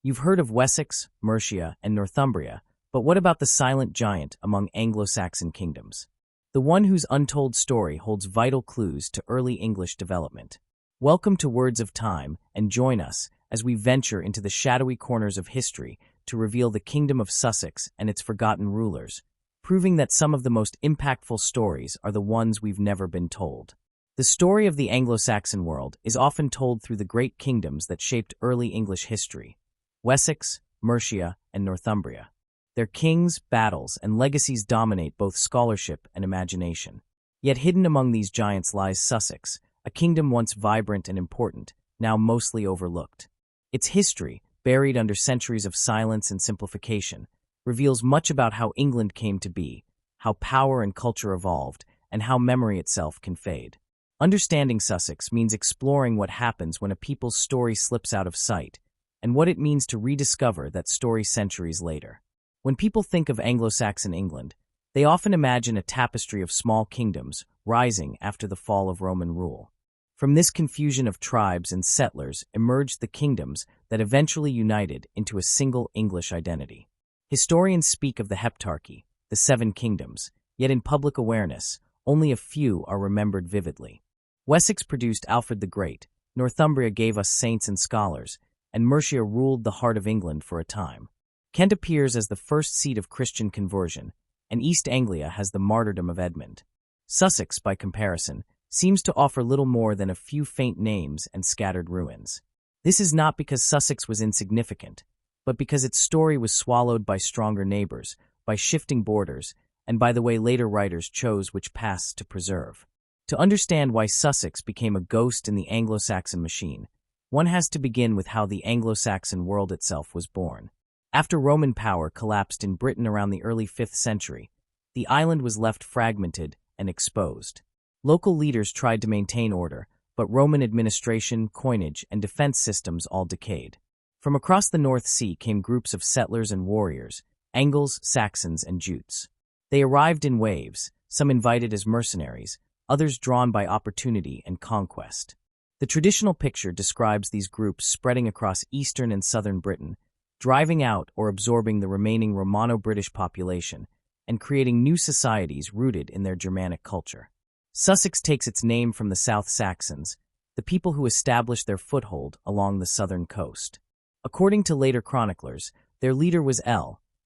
You've heard of Wessex, Mercia, and Northumbria, but what about the silent giant among Anglo Saxon kingdoms? The one whose untold story holds vital clues to early English development. Welcome to Words of Time, and join us as we venture into the shadowy corners of history to reveal the Kingdom of Sussex and its forgotten rulers, proving that some of the most impactful stories are the ones we've never been told. The story of the Anglo-Saxon world is often told through the great kingdoms that shaped early English history: Wessex, Mercia, and Northumbria. Their kings, battles, and legacies dominate both scholarship and imagination. Yet hidden among these giants lies Sussex, a kingdom once vibrant and important, now mostly overlooked. Its history, buried under centuries of silence and simplification, reveals much about how England came to be, how power and culture evolved, and how memory itself can fade. Understanding Sussex means exploring what happens when a people's story slips out of sight, and what it means to rediscover that story centuries later. When people think of Anglo-Saxon England, they often imagine a tapestry of small kingdoms rising after the fall of Roman rule. From this confusion of tribes and settlers emerged the kingdoms that eventually united into a single English identity. Historians speak of the Heptarchy, the Seven Kingdoms, yet in public awareness, only a few are remembered vividly. Wessex produced Alfred the Great, Northumbria gave us saints and scholars, and Mercia ruled the heart of England for a time. Kent appears as the first seat of Christian conversion, and East Anglia has the martyrdom of Edmund. Sussex, by comparison, seems to offer little more than a few faint names and scattered ruins. This is not because Sussex was insignificant, but because its story was swallowed by stronger neighbors, by shifting borders, and by the way later writers chose which paths to preserve. To understand why Sussex became a ghost in the Anglo-Saxon machine, one has to begin with how the Anglo-Saxon world itself was born. After Roman power collapsed in Britain around the early 5th century, the island was left fragmented and exposed. Local leaders tried to maintain order, but Roman administration, coinage, and defense systems all decayed. From across the North Sea came groups of settlers and warriors, Angles, Saxons, and Jutes. They arrived in waves, some invited as mercenaries, others drawn by opportunity and conquest. The traditional picture describes these groups spreading across eastern and southern Britain, driving out or absorbing the remaining Romano-British population, and creating new societies rooted in their Germanic culture. Sussex takes its name from the South Saxons, the people who established their foothold along the southern coast. According to later chroniclers, their leader was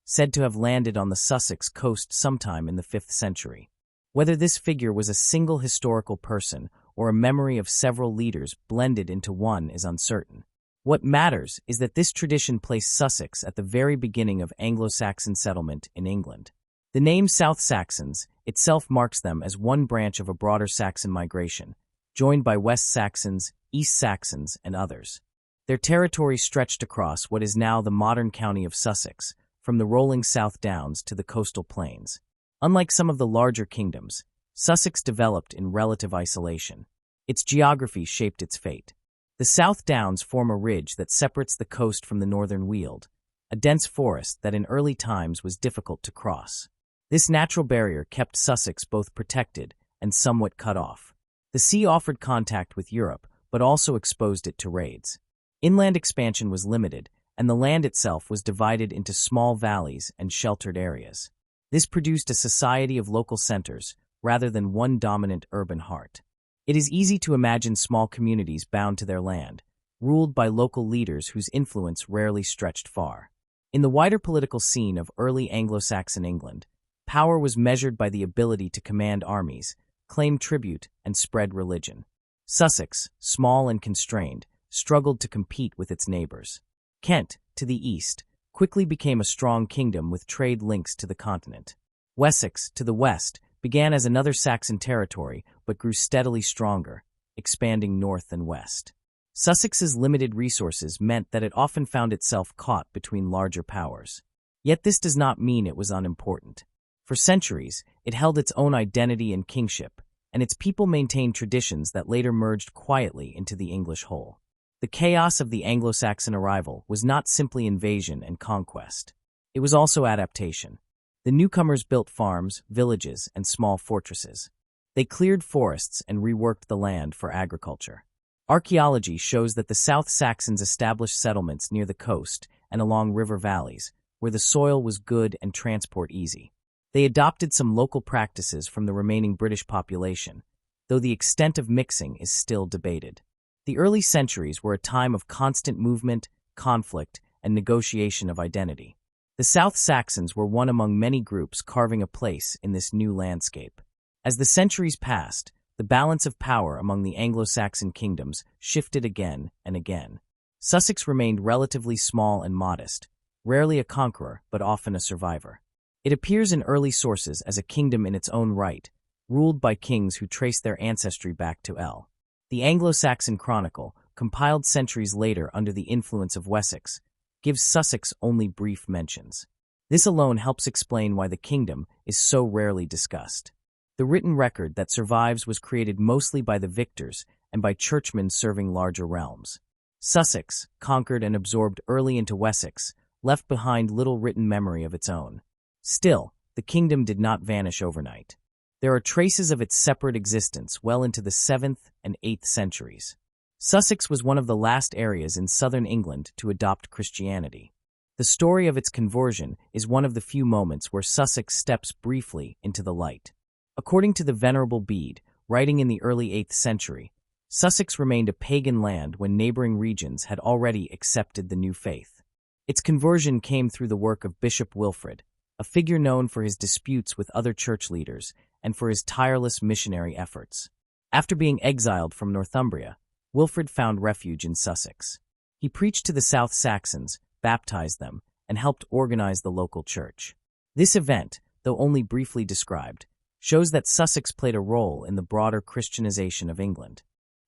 said to have landed on the Sussex coast sometime in the 5th century. Whether this figure was a single historical person or a memory of several leaders blended into one is uncertain. What matters is that this tradition placed Sussex at the very beginning of Anglo-Saxon settlement in England. The name South Saxons itself marks them as one branch of a broader Saxon migration, joined by West Saxons, East Saxons, and others. Their territory stretched across what is now the modern county of Sussex, from the rolling South Downs to the coastal plains. Unlike some of the larger kingdoms, Sussex developed in relative isolation. Its geography shaped its fate. The South Downs form a ridge that separates the coast from the northern Weald, a dense forest that in early times was difficult to cross. This natural barrier kept Sussex both protected and somewhat cut off. The sea offered contact with Europe, but also exposed it to raids. Inland expansion was limited, and the land itself was divided into small valleys and sheltered areas. This produced a society of local centers, rather than one dominant urban heart. It is easy to imagine small communities bound to their land, ruled by local leaders whose influence rarely stretched far. In the wider political scene of early Anglo-Saxon England, power was measured by the ability to command armies, claim tribute, and spread religion. Sussex, small and constrained, struggled to compete with its neighbors. Kent, to the east, quickly became a strong kingdom with trade links to the continent. Wessex, to the west, began as another Saxon territory but grew steadily stronger, expanding north and west. Sussex's limited resources meant that it often found itself caught between larger powers. Yet this does not mean it was unimportant. For centuries, it held its own identity and kingship, and its people maintained traditions that later merged quietly into the English whole. The chaos of the Anglo-Saxon arrival was not simply invasion and conquest. It was also adaptation. The newcomers built farms, villages, and small fortresses. They cleared forests and reworked the land for agriculture. Archaeology shows that the South Saxons established settlements near the coast and along river valleys, where the soil was good and transport easy. They adopted some local practices from the remaining British population, though the extent of mixing is still debated. The early centuries were a time of constant movement, conflict, and negotiation of identity. The South Saxons were one among many groups carving a place in this new landscape. As the centuries passed, the balance of power among the Anglo-Saxon kingdoms shifted again and again. Sussex remained relatively small and modest, rarely a conqueror but often a survivor. It appears in early sources as a kingdom in its own right, ruled by kings who trace their ancestry back to El. The Anglo-Saxon Chronicle, compiled centuries later under the influence of Wessex, gives Sussex only brief mentions. This alone helps explain why the kingdom is so rarely discussed. The written record that survives was created mostly by the victors and by churchmen serving larger realms. Sussex, conquered and absorbed early into Wessex, left behind little written memory of its own. Still, the kingdom did not vanish overnight. There are traces of its separate existence well into the 7th and 8th centuries. Sussex was one of the last areas in southern England to adopt Christianity. The story of its conversion is one of the few moments where Sussex steps briefly into the light. According to the Venerable Bede, writing in the early 8th century, Sussex remained a pagan land when neighboring regions had already accepted the new faith. Its conversion came through the work of Bishop Wilfrid, a figure known for his disputes with other church leaders and for his tireless missionary efforts. After being exiled from Northumbria, Wilfrid found refuge in Sussex. He preached to the South Saxons, baptized them, and helped organize the local church. This event, though only briefly described, shows that Sussex played a role in the broader Christianization of England.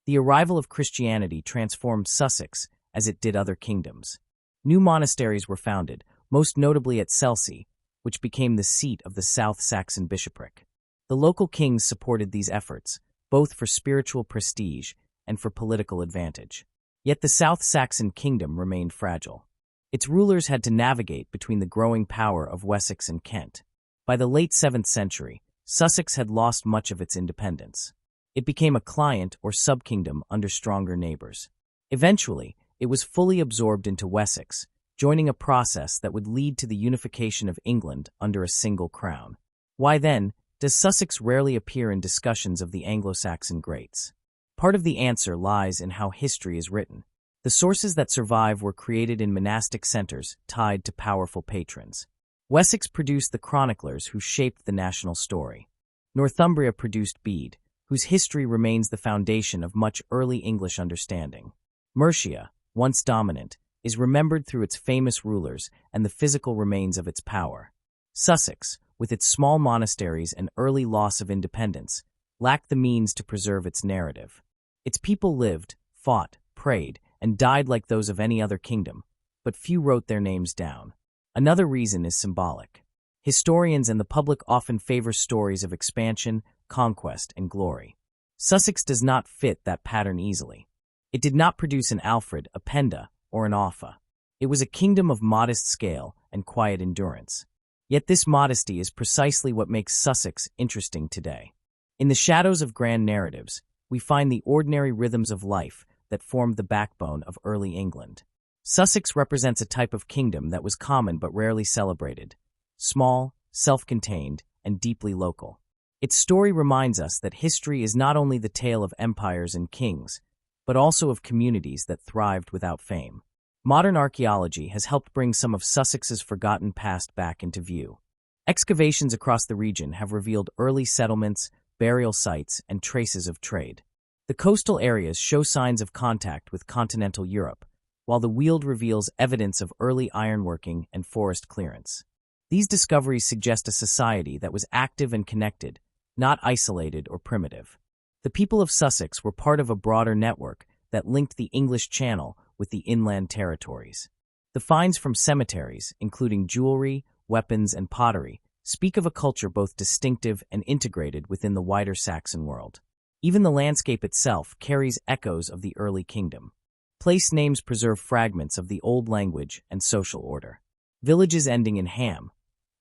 The arrival of Christianity transformed Sussex as it did other kingdoms. New monasteries were founded, most notably at Chelsea, which became the seat of the South Saxon bishopric. The local kings supported these efforts, both for spiritual prestige and for political advantage. Yet the South Saxon kingdom remained fragile. Its rulers had to navigate between the growing power of Wessex and Kent. By the late 7th century, Sussex had lost much of its independence. It became a client or sub-kingdom under stronger neighbors. Eventually, it was fully absorbed into Wessex, joining a process that would lead to the unification of England under a single crown. Why then does Sussex rarely appear in discussions of the Anglo-Saxon greats? Part of the answer lies in how history is written. The sources that survive were created in monastic centers tied to powerful patrons. Wessex produced the chroniclers who shaped the national story. Northumbria produced Bede, whose history remains the foundation of much early English understanding. Mercia, once dominant, is remembered through its famous rulers and the physical remains of its power. Sussex, with its small monasteries and early loss of independence, lacked the means to preserve its narrative. Its people lived, fought, prayed, and died like those of any other kingdom, but few wrote their names down. Another reason is symbolic. Historians and the public often favor stories of expansion, conquest, and glory. Sussex does not fit that pattern easily. It did not produce an Alfred, a Penda, or an Offa. It was a kingdom of modest scale and quiet endurance. Yet this modesty is precisely what makes Sussex interesting today. In the shadows of grand narratives, we find the ordinary rhythms of life that formed the backbone of early England. Sussex represents a type of kingdom that was common but rarely celebrated, small, self-contained, and deeply local. Its story reminds us that history is not only the tale of empires and kings, but also of communities that thrived without fame. Modern archaeology has helped bring some of Sussex's forgotten past back into view. Excavations across the region have revealed early settlements, burial sites, and traces of trade. The coastal areas show signs of contact with continental Europe, while the Weald reveals evidence of early ironworking and forest clearance. These discoveries suggest a society that was active and connected, not isolated or primitive. The people of Sussex were part of a broader network that linked the English Channel with the inland territories. The finds from cemeteries, including jewelry, weapons, and pottery, speak of a culture both distinctive and integrated within the wider Saxon world. Even the landscape itself carries echoes of the early kingdom. Place names preserve fragments of the old language and social order. Villages ending in ham,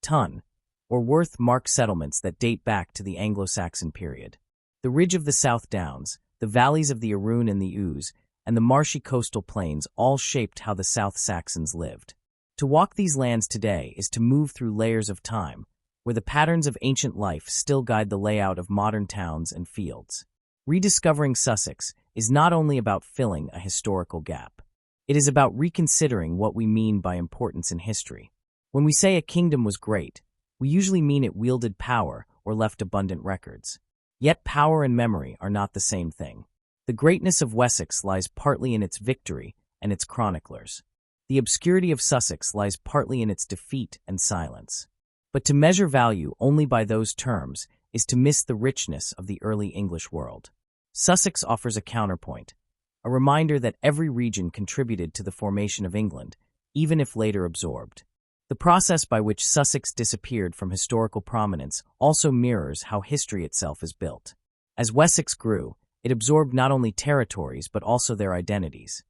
tun, or worth mark settlements that date back to the Anglo-Saxon period. The ridge of the South Downs, the valleys of the Arun and the Ouse, and the marshy coastal plains all shaped how the South Saxons lived. To walk these lands today is to move through layers of time, where the patterns of ancient life still guide the layout of modern towns and fields. Rediscovering Sussex is not only about filling a historical gap. It is about reconsidering what we mean by importance in history. When we say a kingdom was great, we usually mean it wielded power or left abundant records. Yet power and memory are not the same thing. The greatness of Wessex lies partly in its victory and its chroniclers. The obscurity of Sussex lies partly in its defeat and silence. But to measure value only by those terms is to miss the richness of the early English world. Sussex offers a counterpoint, a reminder that every region contributed to the formation of England, even if later absorbed. The process by which Sussex disappeared from historical prominence also mirrors how history itself is built. As Wessex grew, it absorbed not only territories but also their identities.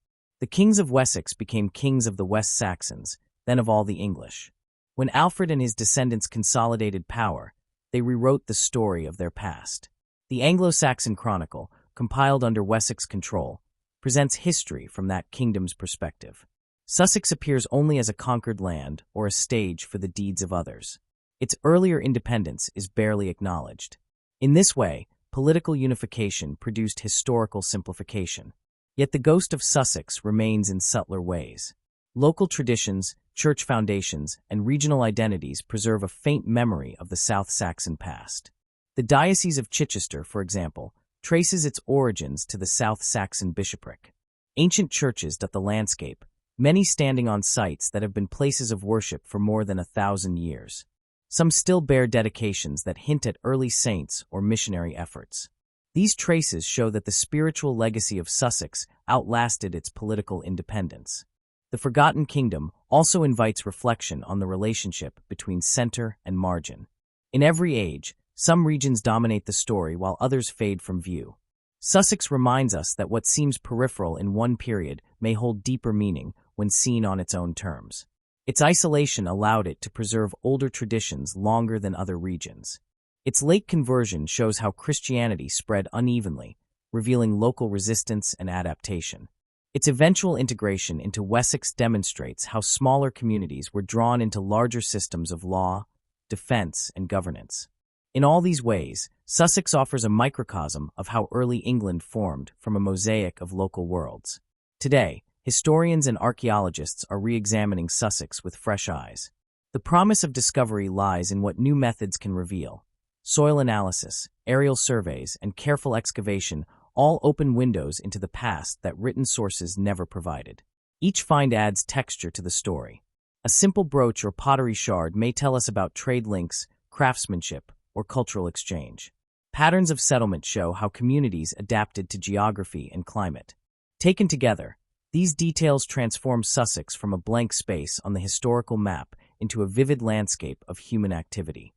The kings of Wessex became kings of the West Saxons, then of all the English. When Alfred and his descendants consolidated power, they rewrote the story of their past. The Anglo Saxon Chronicle, compiled under Wessex control, presents history from that kingdom's perspective. Sussex appears only as a conquered land or a stage for the deeds of others. Its earlier independence is barely acknowledged. In this way, political unification produced historical simplification. Yet the ghost of Sussex remains in subtler ways. Local traditions, church foundations, and regional identities preserve a faint memory of the South Saxon past. The Diocese of Chichester, for example, traces its origins to the South Saxon bishopric. Ancient churches dot the landscape, many standing on sites that have been places of worship for more than 1,000 years. Some still bear dedications that hint at early saints or missionary efforts. These traces show that the spiritual legacy of Sussex outlasted its political independence. The Forgotten Kingdom also invites reflection on the relationship between center and margin. In every age, some regions dominate the story while others fade from view. Sussex reminds us that what seems peripheral in one period may hold deeper meaning when seen on its own terms. Its isolation allowed it to preserve older traditions longer than other regions. Its late conversion shows how Christianity spread unevenly, revealing local resistance and adaptation. Its eventual integration into Wessex demonstrates how smaller communities were drawn into larger systems of law, defense, and governance. In all these ways, Sussex offers a microcosm of how early England formed from a mosaic of local worlds. Today, historians and archaeologists are re-examining Sussex with fresh eyes. The promise of discovery lies in what new methods can reveal. Soil analysis, aerial surveys, and careful excavation all open windows into the past that written sources never provided. Each find adds texture to the story. A simple brooch or pottery shard may tell us about trade links, craftsmanship, or cultural exchange. Patterns of settlement show how communities adapted to geography and climate. Taken together, these details transform Sussex from a blank space on the historical map into a vivid landscape of human activity.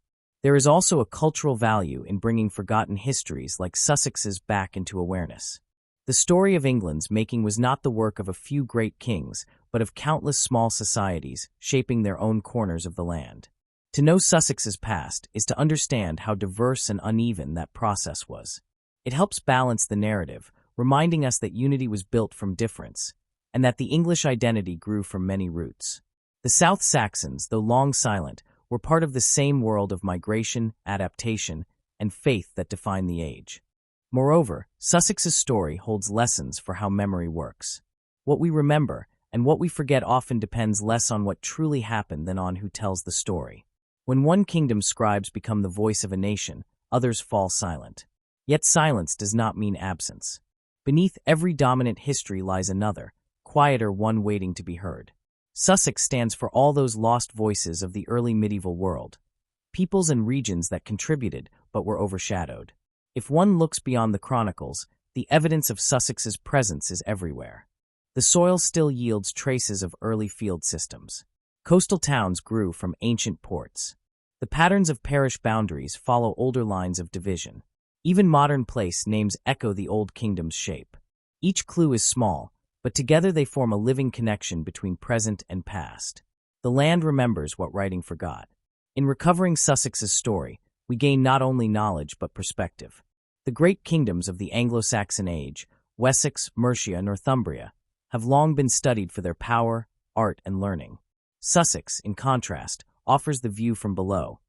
There is also a cultural value in bringing forgotten histories like Sussex's back into awareness. The story of England's making was not the work of a few great kings, but of countless small societies shaping their own corners of the land. To know Sussex's past is to understand how diverse and uneven that process was. It helps balance the narrative, reminding us that unity was built from difference, and that the English identity grew from many roots. The South Saxons, though long silent, were part of the same world of migration, adaptation, and faith that defined the age. Moreover, Sussex's story holds lessons for how memory works. What we remember and what we forget often depends less on what truly happened than on who tells the story. When one kingdom's scribes become the voice of a nation, others fall silent. Yet silence does not mean absence. Beneath every dominant history lies another, quieter one waiting to be heard. Sussex stands for all those lost voices of the early medieval world, peoples and regions that contributed but were overshadowed. If one looks beyond the chronicles, the evidence of Sussex's presence is everywhere. The soil still yields traces of early field systems. Coastal towns grew from ancient ports. The patterns of parish boundaries follow older lines of division. Even modern place names echo the old kingdom's shape. Each clue is small, but together they form a living connection between present and past. The land remembers what writing forgot. In recovering Sussex's story, we gain not only knowledge but perspective. The great kingdoms of the Anglo Saxon age, Wessex, Mercia, Northumbria, have long been studied for their power, art, and learning. Sussex, in contrast, offers the view from below.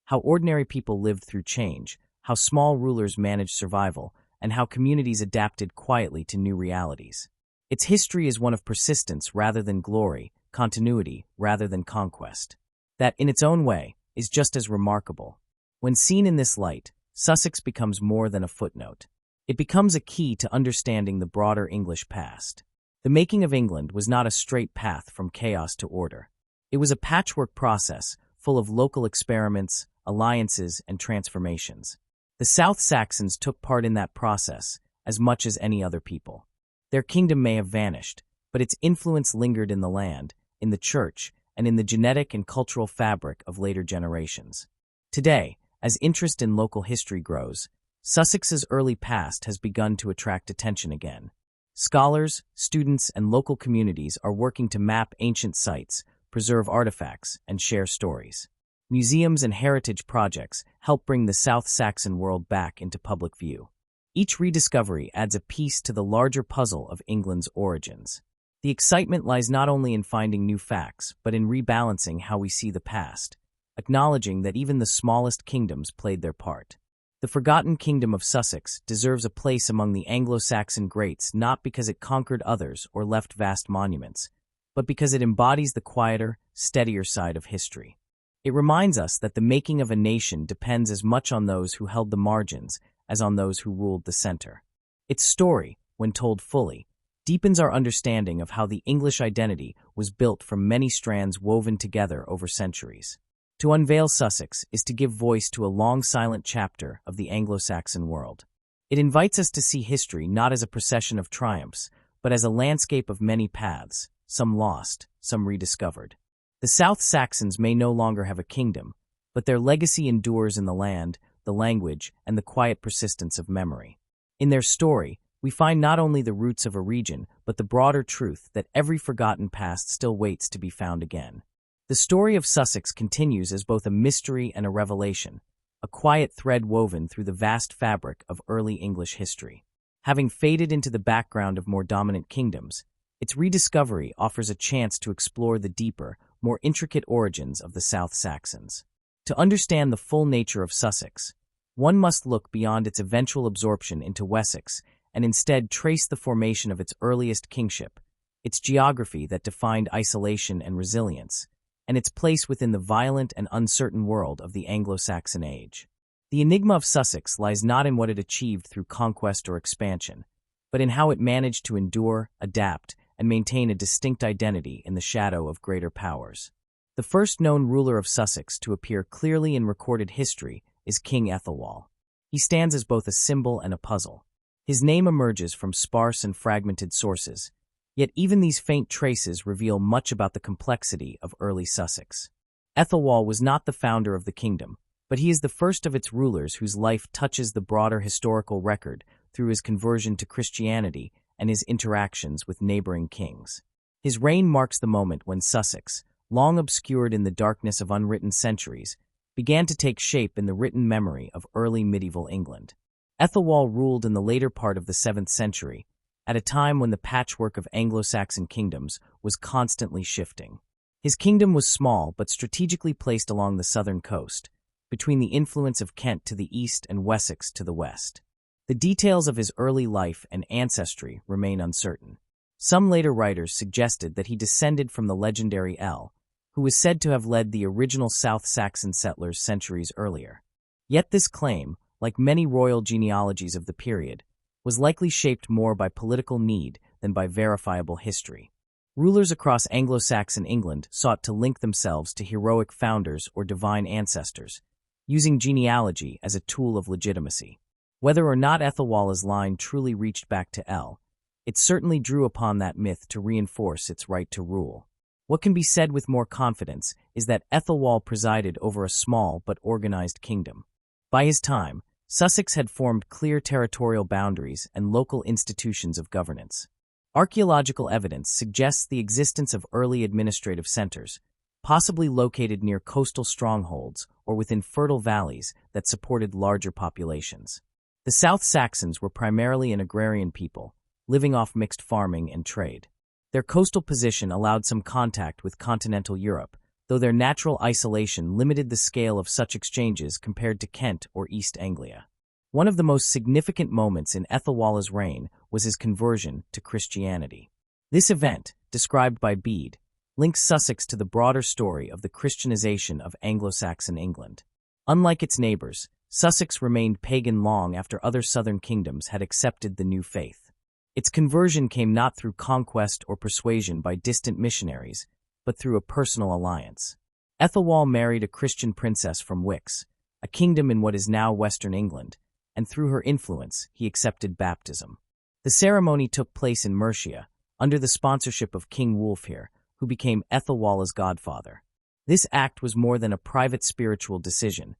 How ordinary people lived through change, how small rulers managed survival, and how communities adapted quietly to new realities. Its history is one of persistence rather than glory, continuity rather than conquest. That, in its own way, is just as remarkable. When seen in this light, Sussex becomes more than a footnote. It becomes a key to understanding the broader English past. The making of England was not a straight path from chaos to order. It was a patchwork process, full of local experiments, alliances, and transformations. The South Saxons took part in that process as much as any other people. Their kingdom may have vanished, but its influence lingered in the land, in the church, and in the genetic and cultural fabric of later generations. Today, as interest in local history grows, Sussex's early past has begun to attract attention again. Scholars, students, and local communities are working to map ancient sites, preserve artifacts, and share stories. Museums and heritage projects help bring the South Saxon world back into public view. Each rediscovery adds a piece to the larger puzzle of England's origins. The excitement lies not only in finding new facts, but in rebalancing how we see the past, acknowledging that even the smallest kingdoms played their part. The forgotten kingdom of Sussex deserves a place among the Anglo Saxon greats not because it conquered others or left vast monuments, but because it embodies the quieter, steadier side of history. It reminds us that the making of a nation depends as much on those who held the margins as on those who ruled the center. Its story, when told fully, deepens our understanding of how the English identity was built from many strands woven together over centuries. To unveil Sussex is to give voice to a long silent chapter of the Anglo-Saxon world. It invites us to see history not as a procession of triumphs, but as a landscape of many paths, some lost, some rediscovered. The South Saxons may no longer have a kingdom, but their legacy endures in the land, the language, and the quiet persistence of memory. In their story, we find not only the roots of a region, but the broader truth that every forgotten past still waits to be found again. The story of Sussex continues as both a mystery and a revelation, a quiet thread woven through the vast fabric of early English history. Having faded into the background of more dominant kingdoms, its rediscovery offers a chance to explore the deeper, more intricate origins of the South Saxons. To understand the full nature of Sussex, one must look beyond its eventual absorption into Wessex and instead trace the formation of its earliest kingship, its geography that defined isolation and resilience, and its place within the violent and uncertain world of the Anglo-Saxon age. The enigma of Sussex lies not in what it achieved through conquest or expansion, but in how it managed to endure, adapt, and maintain a distinct identity in the shadow of greater powers. The first known ruler of Sussex to appear clearly in recorded history is King Ethelwald. He stands as both a symbol and a puzzle. His name emerges from sparse and fragmented sources, yet even these faint traces reveal much about the complexity of early Sussex. Ethelwald was not the founder of the kingdom, but he is the first of its rulers whose life touches the broader historical record through his conversion to Christianity and his interactions with neighboring kings. His reign marks the moment when Sussex, long obscured in the darkness of unwritten centuries, began to take shape in the written memory of early medieval England. Ethelwald ruled in the later part of the 7th century, at a time when the patchwork of Anglo-Saxon kingdoms was constantly shifting. His kingdom was small but strategically placed along the southern coast, between the influence of Kent to the east and Wessex to the west. The details of his early life and ancestry remain uncertain. Some later writers suggested that he descended from the legendary El, who was said to have led the original South Saxon settlers centuries earlier. Yet this claim, like many royal genealogies of the period, was likely shaped more by political need than by verifiable history. Rulers across Anglo-Saxon England sought to link themselves to heroic founders or divine ancestors, using genealogy as a tool of legitimacy. Whether or not Ethelwald's line truly reached back to El, it certainly drew upon that myth to reinforce its right to rule. What can be said with more confidence is that Ethelwald presided over a small but organized kingdom. By his time, Sussex had formed clear territorial boundaries and local institutions of governance. Archaeological evidence suggests the existence of early administrative centers, possibly located near coastal strongholds or within fertile valleys that supported larger populations. The South Saxons were primarily an agrarian people, living off mixed farming and trade. Their coastal position allowed some contact with continental Europe, though their natural isolation limited the scale of such exchanges compared to Kent or East Anglia. One of the most significant moments in Ethelwald's reign was his conversion to Christianity. This event, described by Bede, links Sussex to the broader story of the Christianization of Anglo Saxon England. Unlike its neighbors, Sussex remained pagan long after other southern kingdoms had accepted the new faith. Its conversion came not through conquest or persuasion by distant missionaries, but through a personal alliance. Ethelwald married a Christian princess from Wessex, a kingdom in what is now western England, and through her influence he accepted baptism. The ceremony took place in Mercia, under the sponsorship of King Wulfhere, who became Ethelwald's godfather. This act was more than a private spiritual decision.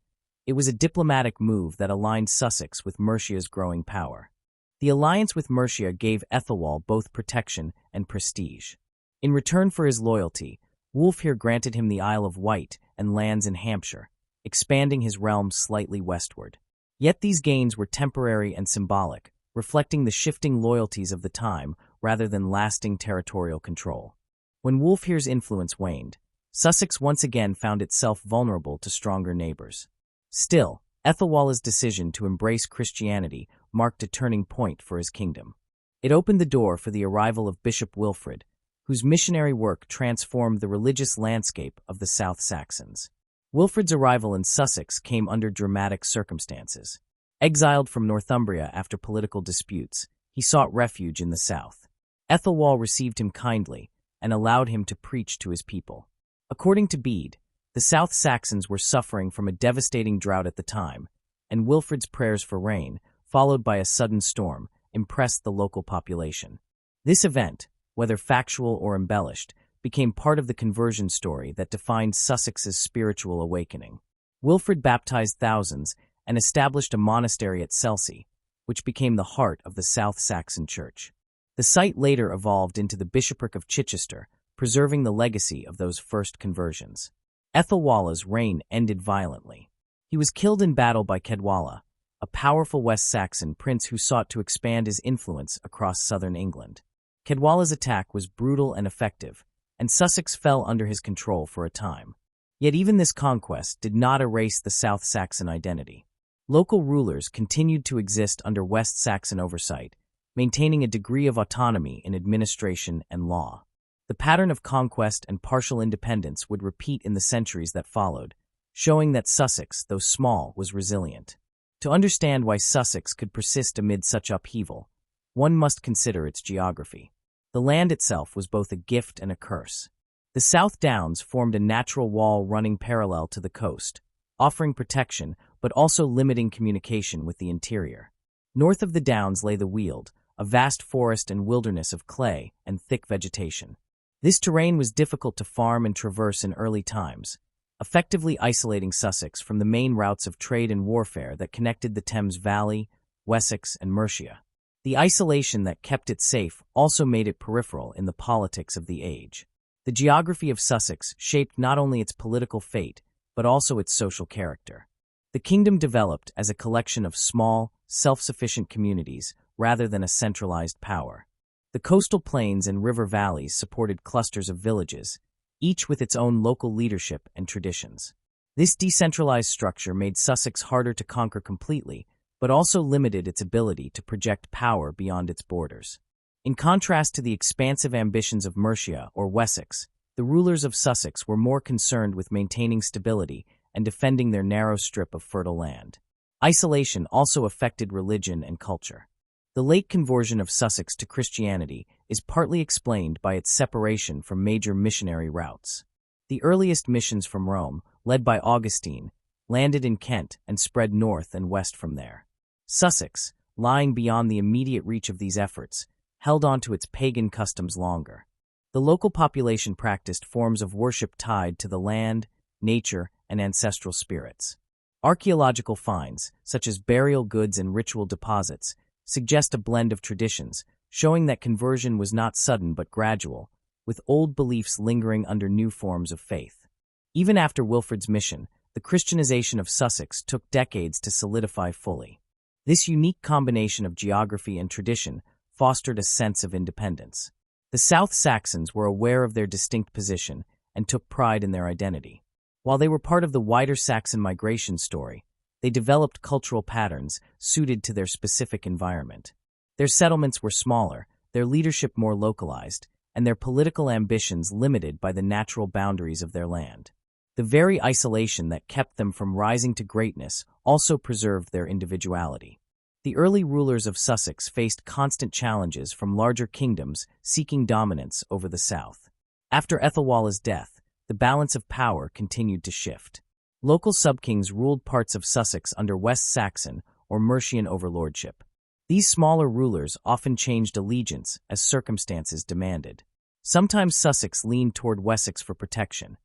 It was a diplomatic move that aligned Sussex with Mercia's growing power. The alliance with Mercia gave Ethelwald both protection and prestige. In return for his loyalty, Wulfhere granted him the Isle of Wight and lands in Hampshire, expanding his realm slightly westward. Yet these gains were temporary and symbolic, reflecting the shifting loyalties of the time rather than lasting territorial control. When Wulfhere's influence waned, Sussex once again found itself vulnerable to stronger neighbors. Still, Ethelwald's decision to embrace Christianity marked a turning point for his kingdom. It opened the door for the arrival of Bishop Wilfrid, whose missionary work transformed the religious landscape of the South Saxons. Wilfrid's arrival in Sussex came under dramatic circumstances. Exiled from Northumbria after political disputes, he sought refuge in the south. Ethelwald received him kindly and allowed him to preach to his people. According to Bede, the South Saxons were suffering from a devastating drought at the time, and Wilfrid's prayers for rain, followed by a sudden storm, impressed the local population. This event, whether factual or embellished, became part of the conversion story that defined Sussex's spiritual awakening. Wilfrid baptized thousands and established a monastery at Selsey, which became the heart of the South Saxon Church. The site later evolved into the bishopric of Chichester, preserving the legacy of those first conversions. Ethelwald's reign ended violently. He was killed in battle by Cedwalla, a powerful West Saxon prince who sought to expand his influence across southern England. Cedwalla's attack was brutal and effective, and Sussex fell under his control for a time. Yet even this conquest did not erase the South Saxon identity. Local rulers continued to exist under West Saxon oversight, maintaining a degree of autonomy in administration and law. The pattern of conquest and partial independence would repeat in the centuries that followed, showing that Sussex, though small, was resilient. To understand why Sussex could persist amid such upheaval, one must consider its geography. The land itself was both a gift and a curse. The South Downs formed a natural wall running parallel to the coast, offering protection but also limiting communication with the interior. North of the Downs lay the Weald, a vast forest and wilderness of clay and thick vegetation. This terrain was difficult to farm and traverse in early times, effectively isolating Sussex from the main routes of trade and warfare that connected the Thames Valley, Wessex, and Mercia. The isolation that kept it safe also made it peripheral in the politics of the age. The geography of Sussex shaped not only its political fate, but also its social character. The kingdom developed as a collection of small, self-sufficient communities rather than a centralized power. The coastal plains and river valleys supported clusters of villages, each with its own local leadership and traditions. This decentralized structure made Sussex harder to conquer completely, but also limited its ability to project power beyond its borders. In contrast to the expansive ambitions of Mercia or Wessex, the rulers of Sussex were more concerned with maintaining stability and defending their narrow strip of fertile land. Isolation also affected religion and culture. The late conversion of Sussex to Christianity is partly explained by its separation from major missionary routes. The earliest missions from Rome, led by Augustine, landed in Kent and spread north and west from there. Sussex, lying beyond the immediate reach of these efforts, held on to its pagan customs longer. The local population practiced forms of worship tied to the land, nature, and ancestral spirits. Archaeological finds, such as burial goods and ritual deposits, suggest a blend of traditions, showing that conversion was not sudden but gradual, with old beliefs lingering under new forms of faith. Even after Wilfrid's mission, the Christianization of Sussex took decades to solidify fully. This unique combination of geography and tradition fostered a sense of independence. The South Saxons were aware of their distinct position and took pride in their identity. While they were part of the wider Saxon migration story, they developed cultural patterns suited to their specific environment. Their settlements were smaller, their leadership more localized, and their political ambitions limited by the natural boundaries of their land. The very isolation that kept them from rising to greatness also preserved their individuality. The early rulers of Sussex faced constant challenges from larger kingdoms seeking dominance over the south. After Ethelwald's death, the balance of power continued to shift. Local subkings ruled parts of Sussex under West Saxon or Mercian overlordship. These smaller rulers often changed allegiance as circumstances demanded. Sometimes Sussex leaned toward Wessex for protection.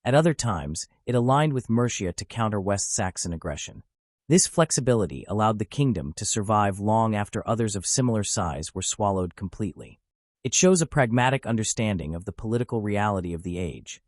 At other times, it aligned with Mercia to counter West Saxon aggression. This flexibility allowed the kingdom to survive long after others of similar size were swallowed completely. It shows a pragmatic understanding of the political reality of the age.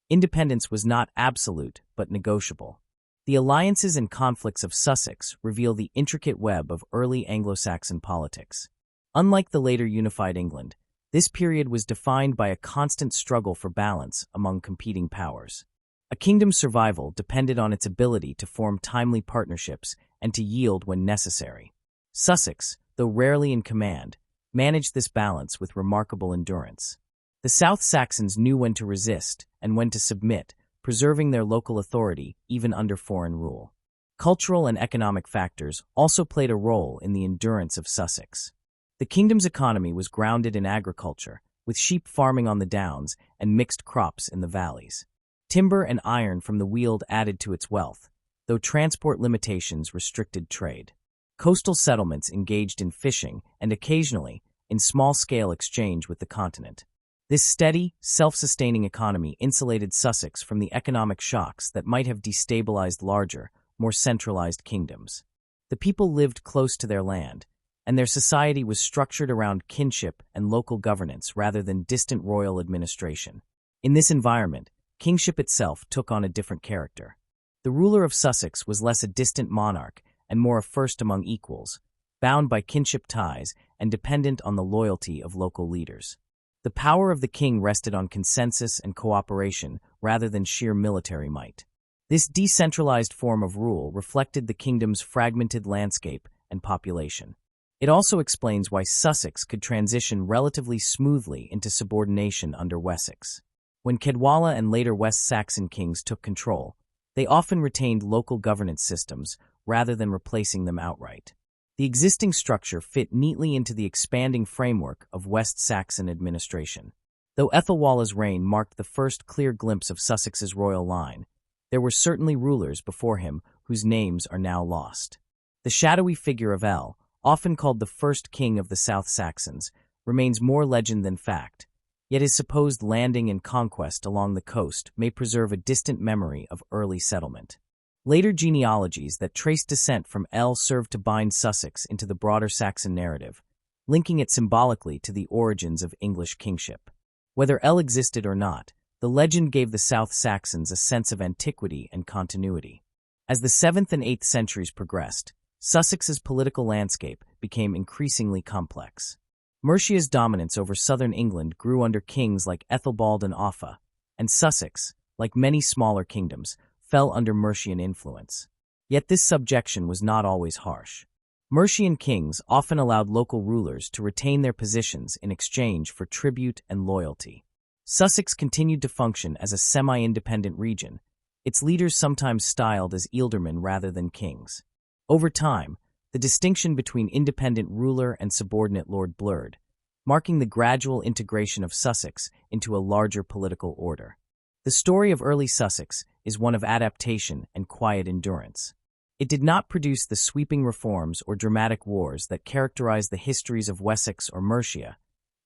Independence was not absolute, but negotiable. The alliances and conflicts of Sussex reveal the intricate web of early Anglo-Saxon politics. Unlike the later unified England, this period was defined by a constant struggle for balance among competing powers. A kingdom's survival depended on its ability to form timely partnerships and to yield when necessary. Sussex, though rarely in command, managed this balance with remarkable endurance. The South Saxons knew when to resist and when to submit, preserving their local authority even under foreign rule. Cultural and economic factors also played a role in the endurance of Sussex. The kingdom's economy was grounded in agriculture, with sheep farming on the downs and mixed crops in the valleys. Timber and iron from the Weald added to its wealth, though transport limitations restricted trade. Coastal settlements engaged in fishing and occasionally in small-scale exchange with the continent. This steady, self-sustaining economy insulated Sussex from the economic shocks that might have destabilized larger, more centralized kingdoms. The people lived close to their land, and their society was structured around kinship and local governance rather than distant royal administration. In this environment, kingship itself took on a different character. The ruler of Sussex was less a distant monarch and more a first among equals, bound by kinship ties and dependent on the loyalty of local leaders. The power of the king rested on consensus and cooperation rather than sheer military might. This decentralized form of rule reflected the kingdom's fragmented landscape and population. It also explains why Sussex could transition relatively smoothly into subordination under Wessex. When Cadwalla and later West Saxon kings took control, they often retained local governance systems rather than replacing them outright. The existing structure fit neatly into the expanding framework of West Saxon administration. Though Ethelwald's reign marked the first clear glimpse of Sussex's royal line, there were certainly rulers before him whose names are now lost. The shadowy figure of El, often called the first king of the South Saxons, remains more legend than fact, yet his supposed landing and conquest along the coast may preserve a distant memory of early settlement. Later genealogies that trace descent from El served to bind Sussex into the broader Saxon narrative, linking it symbolically to the origins of English kingship. Whether El existed or not, the legend gave the South Saxons a sense of antiquity and continuity. As the 7th and 8th centuries progressed, Sussex's political landscape became increasingly complex. Mercia's dominance over southern England grew under kings like Ethelbald and Offa, and Sussex, like many smaller kingdoms, fell under Mercian influence. Yet this subjection was not always harsh. Mercian kings often allowed local rulers to retain their positions in exchange for tribute and loyalty. Sussex continued to function as a semi-independent region, its leaders sometimes styled as ealdormen rather than kings. Over time, the distinction between independent ruler and subordinate lord blurred, marking the gradual integration of Sussex into a larger political order. The story of early Sussex is one of adaptation and quiet endurance. It did not produce the sweeping reforms or dramatic wars that characterize the histories of Wessex or Mercia,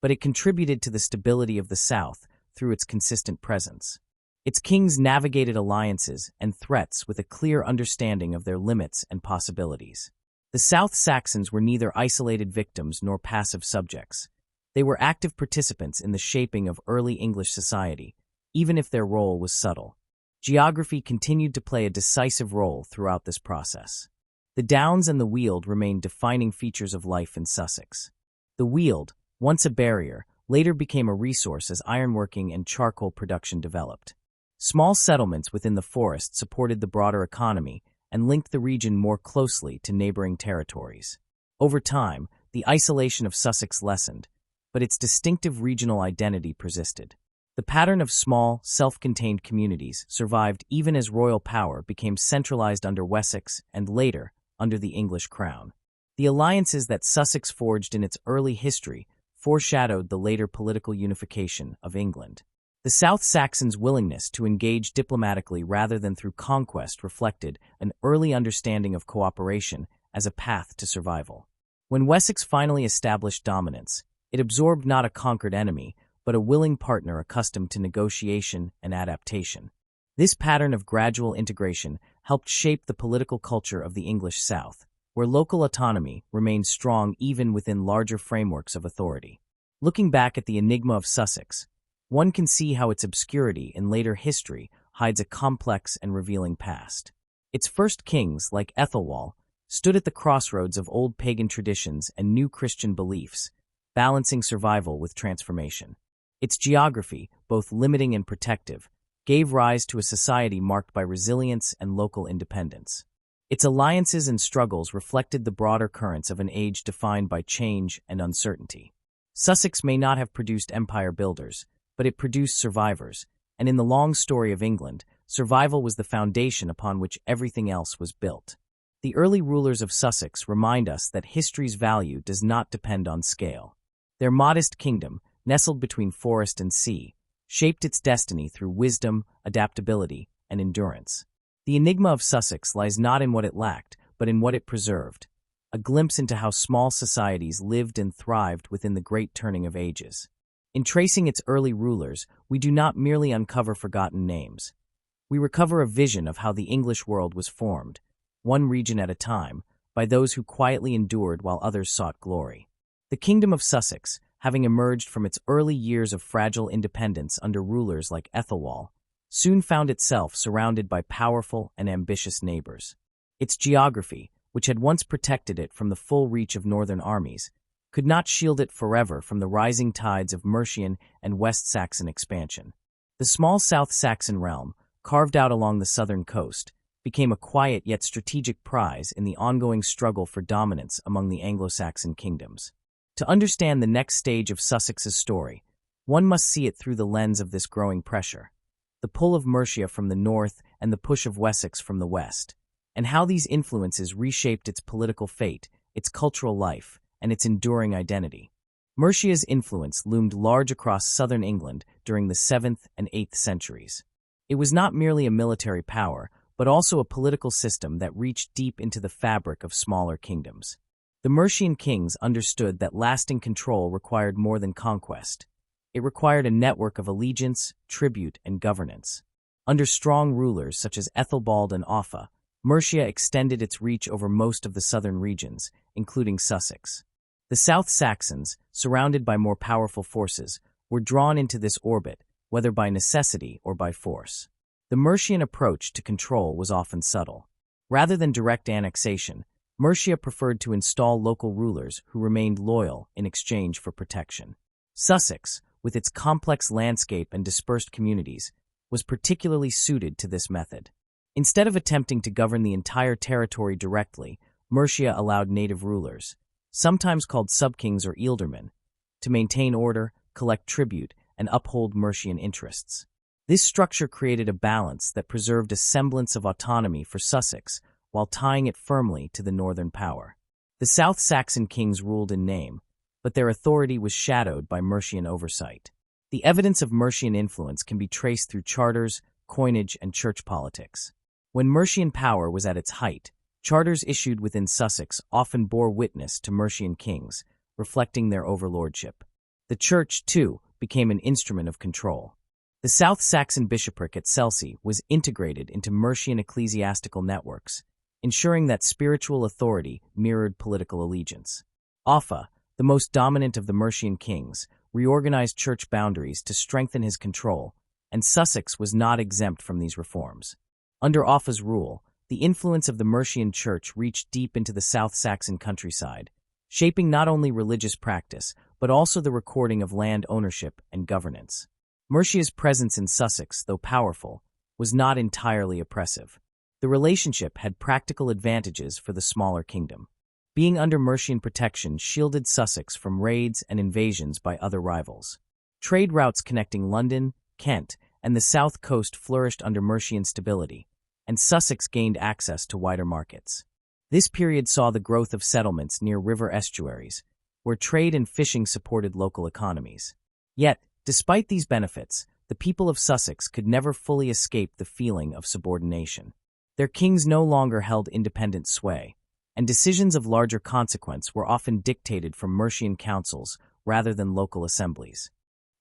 but it contributed to the stability of the South through its consistent presence. Its kings navigated alliances and threats with a clear understanding of their limits and possibilities. The South Saxons were neither isolated victims nor passive subjects. They were active participants in the shaping of early English society, even if their role was subtle. Geography continued to play a decisive role throughout this process. The Downs and the Weald remained defining features of life in Sussex. The Weald, once a barrier, later became a resource as ironworking and charcoal production developed. Small settlements within the forest supported the broader economy and linked the region more closely to neighboring territories. Over time, the isolation of Sussex lessened, but its distinctive regional identity persisted. The pattern of small, self-contained communities survived even as royal power became centralized under Wessex and later, under the English crown. The alliances that Sussex forged in its early history foreshadowed the later political unification of England. The South Saxons' willingness to engage diplomatically rather than through conquest reflected an early understanding of cooperation as a path to survival. When Wessex finally established dominance, it absorbed not a conquered enemy, but a willing partner accustomed to negotiation and adaptation. This pattern of gradual integration helped shape the political culture of the English South, where local autonomy remained strong even within larger frameworks of authority. Looking back at the enigma of Sussex, one can see how its obscurity in later history hides a complex and revealing past. Its first kings, like Ethelwald, stood at the crossroads of old pagan traditions and new Christian beliefs, balancing survival with transformation. Its geography, both limiting and protective, gave rise to a society marked by resilience and local independence. Its alliances and struggles reflected the broader currents of an age defined by change and uncertainty. Sussex may not have produced empire builders, but it produced survivors, and in the long story of England, survival was the foundation upon which everything else was built. The early rulers of Sussex remind us that history's value does not depend on scale. Their modest kingdom, nestled between forest and sea, shaped its destiny through wisdom, adaptability, and endurance. The enigma of Sussex lies not in what it lacked, but in what it preserved, a glimpse into how small societies lived and thrived within the great turning of ages. In tracing its early rulers, we do not merely uncover forgotten names. We recover a vision of how the English world was formed, one region at a time, by those who quietly endured while others sought glory. The Kingdom of Sussex, having emerged from its early years of fragile independence under rulers like Ethelwald, soon found itself surrounded by powerful and ambitious neighbors. Its geography, which had once protected it from the full reach of northern armies, could not shield it forever from the rising tides of Mercian and West Saxon expansion. The small South Saxon realm, carved out along the southern coast, became a quiet yet strategic prize in the ongoing struggle for dominance among the Anglo Saxon kingdoms. To understand the next stage of Sussex's story, one must see it through the lens of this growing pressure. The pull of Mercia from the north and the push of Wessex from the west, and how these influences reshaped its political fate, its cultural life, and its enduring identity. Mercia's influence loomed large across southern England during the 7th and 8th centuries. It was not merely a military power, but also a political system that reached deep into the fabric of smaller kingdoms. The Mercian kings understood that lasting control required more than conquest. It required a network of allegiance, tribute, and governance. Under strong rulers such as Ethelbald and Offa, Mercia extended its reach over most of the southern regions, including Sussex. The South Saxons, surrounded by more powerful forces, were drawn into this orbit, whether by necessity or by force. The Mercian approach to control was often subtle. Rather than direct annexation, Mercia preferred to install local rulers who remained loyal in exchange for protection. Sussex, with its complex landscape and dispersed communities, was particularly suited to this method. Instead of attempting to govern the entire territory directly, Mercia allowed native rulers, sometimes called subkings or ealdormen, to maintain order, collect tribute, and uphold Mercian interests. This structure created a balance that preserved a semblance of autonomy for Sussex while tying it firmly to the northern power. The South Saxon kings ruled in name, but their authority was shadowed by Mercian oversight. The evidence of Mercian influence can be traced through charters, coinage, and church politics. When Mercian power was at its height, charters issued within Sussex often bore witness to Mercian kings, reflecting their overlordship. The church, too, became an instrument of control. The South Saxon bishopric at Chelsea was integrated into Mercian ecclesiastical networks, ensuring that spiritual authority mirrored political allegiance. Offa, the most dominant of the Mercian kings, reorganized church boundaries to strengthen his control, and Sussex was not exempt from these reforms. Under Offa's rule, the influence of the Mercian church reached deep into the South Saxon countryside, shaping not only religious practice, but also the recording of land ownership and governance. Mercia's presence in Sussex, though powerful, was not entirely oppressive. The relationship had practical advantages for the smaller kingdom. Being under Mercian protection shielded Sussex from raids and invasions by other rivals. Trade routes connecting London, Kent, and the south coast flourished under Mercian stability, and Sussex gained access to wider markets. This period saw the growth of settlements near river estuaries, where trade and fishing supported local economies. Yet, despite these benefits, the people of Sussex could never fully escape the feeling of subordination. Their kings no longer held independent sway, and decisions of larger consequence were often dictated from Mercian councils rather than local assemblies.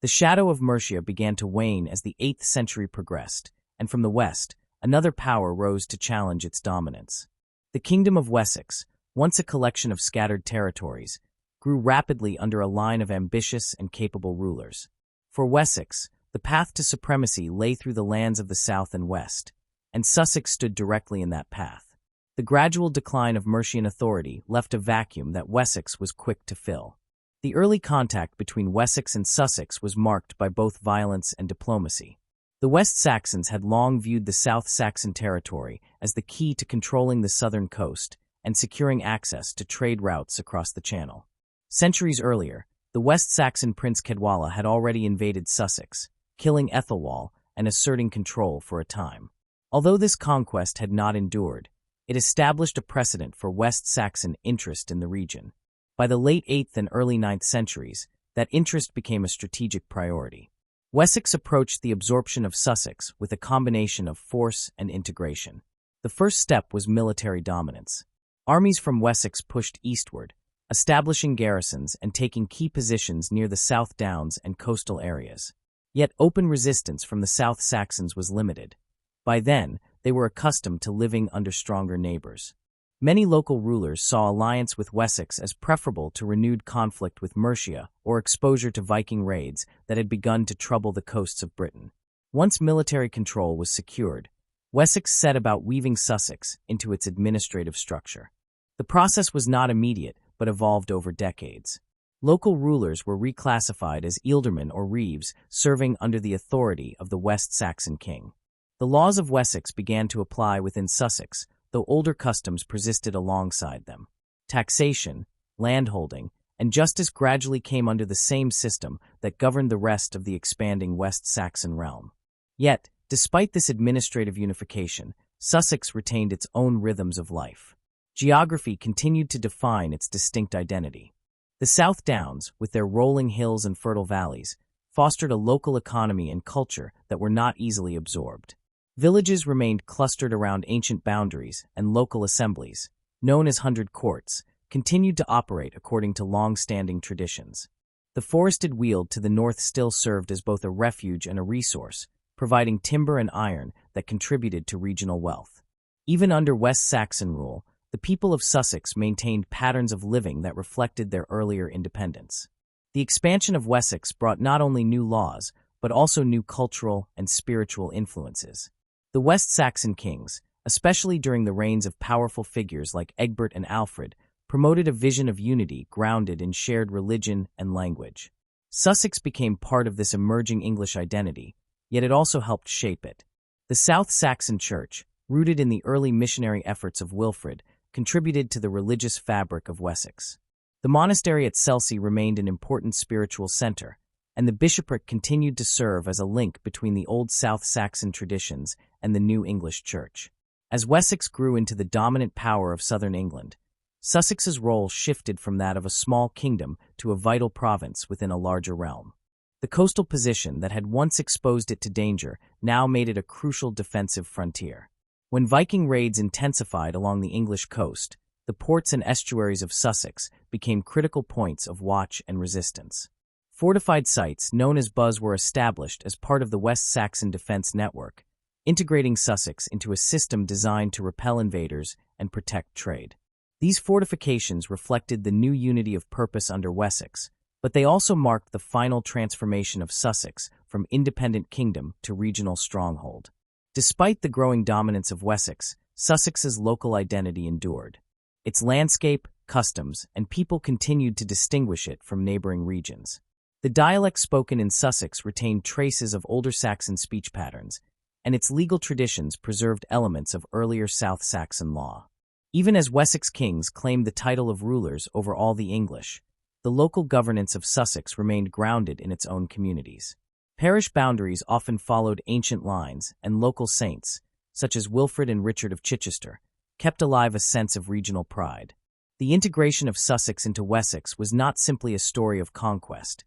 The shadow of Mercia began to wane as the 8th century progressed, and from the west, another power rose to challenge its dominance. The Kingdom of Wessex, once a collection of scattered territories, grew rapidly under a line of ambitious and capable rulers. For Wessex, the path to supremacy lay through the lands of the south and west, and Sussex stood directly in that path. The gradual decline of Mercian authority left a vacuum that Wessex was quick to fill. The early contact between Wessex and Sussex was marked by both violence and diplomacy. The West Saxons had long viewed the South Saxon territory as the key to controlling the southern coast and securing access to trade routes across the Channel. Centuries earlier, the West Saxon Prince Cadwalla had already invaded Sussex, killing Ethelwald and asserting control for a time. Although this conquest had not endured, it established a precedent for West Saxon interest in the region. By the late 8th and early 9th centuries, that interest became a strategic priority. Wessex approached the absorption of Sussex with a combination of force and integration. The first step was military dominance. Armies from Wessex pushed eastward, establishing garrisons and taking key positions near the South Downs and coastal areas. Yet open resistance from the South Saxons was limited. By then, they were accustomed to living under stronger neighbors. Many local rulers saw alliance with Wessex as preferable to renewed conflict with Mercia or exposure to Viking raids that had begun to trouble the coasts of Britain. Once military control was secured, Wessex set about weaving Sussex into its administrative structure. The process was not immediate, but evolved over decades. Local rulers were reclassified as ealdormen or reeves, serving under the authority of the West Saxon king. The laws of Wessex began to apply within Sussex, though older customs persisted alongside them. Taxation, landholding, and justice gradually came under the same system that governed the rest of the expanding West Saxon realm. Yet, despite this administrative unification, Sussex retained its own rhythms of life. Geography continued to define its distinct identity. The South Downs, with their rolling hills and fertile valleys, fostered a local economy and culture that were not easily absorbed. Villages remained clustered around ancient boundaries, and local assemblies, known as hundred courts, continued to operate according to long-standing traditions. The forested weald to the north still served as both a refuge and a resource, providing timber and iron that contributed to regional wealth. Even under West Saxon rule, the people of Sussex maintained patterns of living that reflected their earlier independence. The expansion of Wessex brought not only new laws, but also new cultural and spiritual influences. The West Saxon kings, especially during the reigns of powerful figures like Egbert and Alfred, promoted a vision of unity grounded in shared religion and language. Sussex became part of this emerging English identity, yet it also helped shape it. The South Saxon Church, rooted in the early missionary efforts of Wilfrid, contributed to the religious fabric of Wessex. The monastery at Selsey remained an important spiritual center, and the bishopric continued to serve as a link between the old South Saxon traditions and the new English Church. As Wessex grew into the dominant power of southern England, Sussex's role shifted from that of a small kingdom to a vital province within a larger realm. The coastal position that had once exposed it to danger now made it a crucial defensive frontier. When Viking raids intensified along the English coast, the ports and estuaries of Sussex became critical points of watch and resistance. Fortified sites known as Buzz were established as part of the West Saxon defense network, integrating Sussex into a system designed to repel invaders and protect trade. These fortifications reflected the new unity of purpose under Wessex, but they also marked the final transformation of Sussex from independent kingdom to regional stronghold. Despite the growing dominance of Wessex, Sussex's local identity endured. Its landscape, customs, and people continued to distinguish it from neighboring regions. The dialect spoken in Sussex retained traces of older Saxon speech patterns, and its legal traditions preserved elements of earlier South Saxon law. Even as Wessex kings claimed the title of rulers over all the English, the local governance of Sussex remained grounded in its own communities. Parish boundaries often followed ancient lines, and local saints, such as Wilfrid and Richard of Chichester, kept alive a sense of regional pride. The integration of Sussex into Wessex was not simply a story of conquest.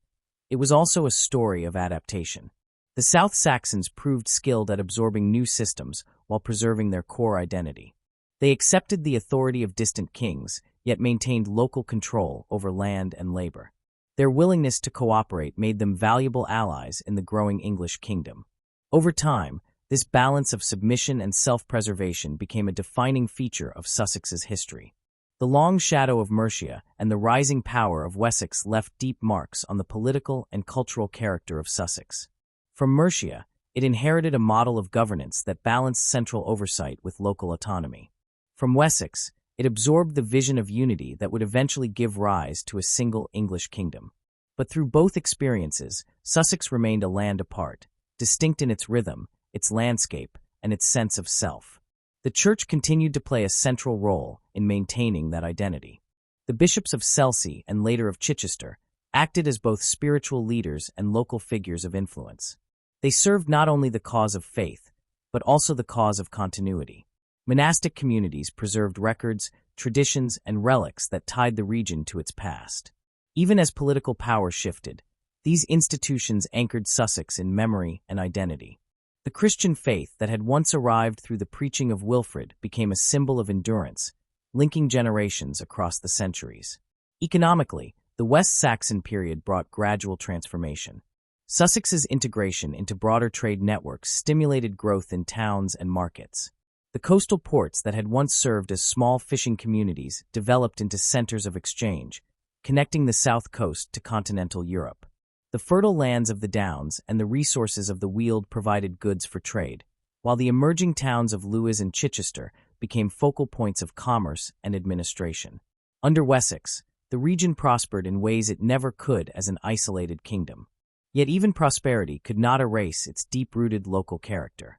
It was also a story of adaptation. The South Saxons proved skilled at absorbing new systems while preserving their core identity. They accepted the authority of distant kings, yet maintained local control over land and labor. Their willingness to cooperate made them valuable allies in the growing English kingdom. Over time, this balance of submission and self-preservation became a defining feature of Sussex's history. The long shadow of Mercia and the rising power of Wessex left deep marks on the political and cultural character of Sussex. From Mercia, it inherited a model of governance that balanced central oversight with local autonomy. From Wessex, it absorbed the vision of unity that would eventually give rise to a single English kingdom. But through both experiences, Sussex remained a land apart, distinct in its rhythm, its landscape, and its sense of self. The Church continued to play a central role in maintaining that identity. The bishops of Selsey and later of Chichester acted as both spiritual leaders and local figures of influence. They served not only the cause of faith, but also the cause of continuity. Monastic communities preserved records, traditions, and relics that tied the region to its past. Even as political power shifted, these institutions anchored Sussex in memory and identity. The Christian faith that had once arrived through the preaching of Wilfrid became a symbol of endurance, linking generations across the centuries. Economically, the West Saxon period brought gradual transformation. Sussex's integration into broader trade networks stimulated growth in towns and markets. The coastal ports that had once served as small fishing communities developed into centers of exchange, connecting the south coast to continental Europe. The fertile lands of the Downs and the resources of the Weald provided goods for trade, while the emerging towns of Lewes and Chichester became focal points of commerce and administration. Under Wessex, the region prospered in ways it never could as an isolated kingdom. Yet even prosperity could not erase its deep-rooted local character.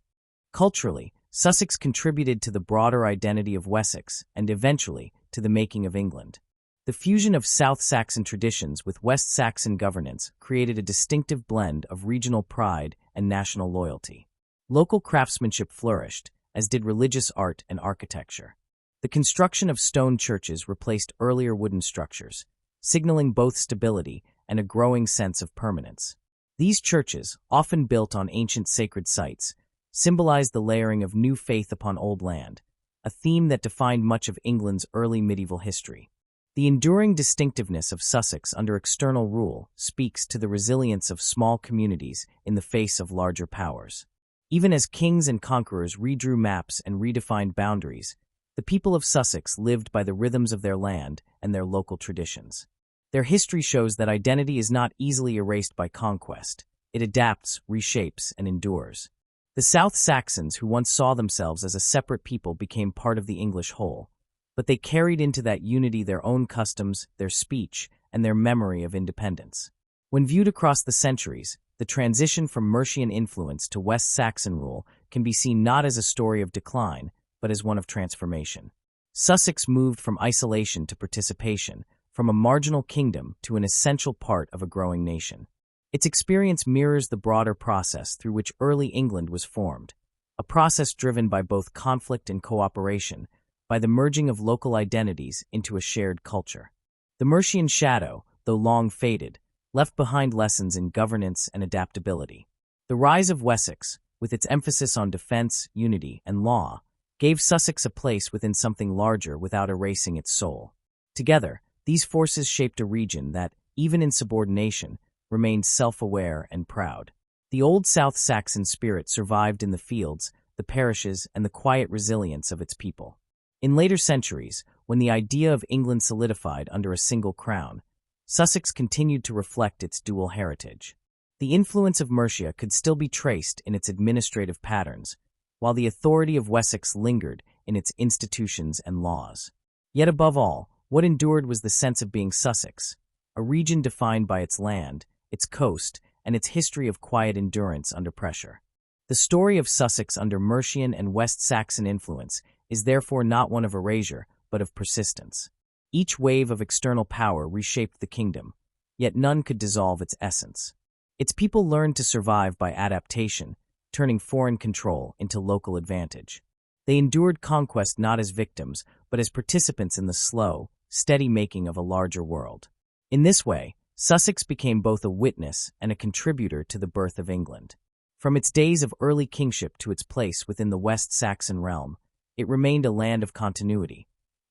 Culturally, Sussex contributed to the broader identity of Wessex and eventually to the making of England. The fusion of South Saxon traditions with West Saxon governance created a distinctive blend of regional pride and national loyalty. Local craftsmanship flourished, as did religious art and architecture. The construction of stone churches replaced earlier wooden structures, signaling both stability and a growing sense of permanence. These churches, often built on ancient sacred sites, symbolized the layering of new faith upon old land, a theme that defined much of England's early medieval history. The enduring distinctiveness of Sussex under external rule speaks to the resilience of small communities in the face of larger powers. Even as kings and conquerors redrew maps and redefined boundaries, the people of Sussex lived by the rhythms of their land and their local traditions. Their history shows that identity is not easily erased by conquest. It adapts, reshapes, and endures. The South Saxons, who once saw themselves as a separate people, became part of the English whole, but they carried into that unity their own customs, their speech, and their memory of independence. When viewed across the centuries, the transition from Mercian influence to West Saxon rule can be seen not as a story of decline, but as one of transformation. Sussex moved from isolation to participation, from a marginal kingdom to an essential part of a growing nation. Its experience mirrors the broader process through which early England was formed, a process driven by both conflict and cooperation, by the merging of local identities into a shared culture. The Mercian shadow, though long faded, left behind lessons in governance and adaptability. The rise of Wessex, with its emphasis on defense, unity, and law, gave Sussex a place within something larger without erasing its soul. Together, these forces shaped a region that, even in subordination, remained self-aware and proud. The old South Saxon spirit survived in the fields, the parishes, and the quiet resilience of its people. In later centuries, when the idea of England solidified under a single crown, Sussex continued to reflect its dual heritage. The influence of Mercia could still be traced in its administrative patterns, while the authority of Wessex lingered in its institutions and laws. Yet above all, What endured was the sense of being Sussex, a region defined by its land, its coast, and its history of quiet endurance under pressure. The story of Sussex under Mercian and West Saxon influence is therefore not one of erasure, but of persistence. Each wave of external power reshaped the kingdom, yet none could dissolve its essence. Its people learned to survive by adaptation, turning foreign control into local advantage. They endured conquest not as victims, but as participants in the slow, steady making of a larger world. In this way, Sussex became both a witness and a contributor to the birth of England. From its days of early kingship to its place within the West Saxon realm, it remained a land of continuity,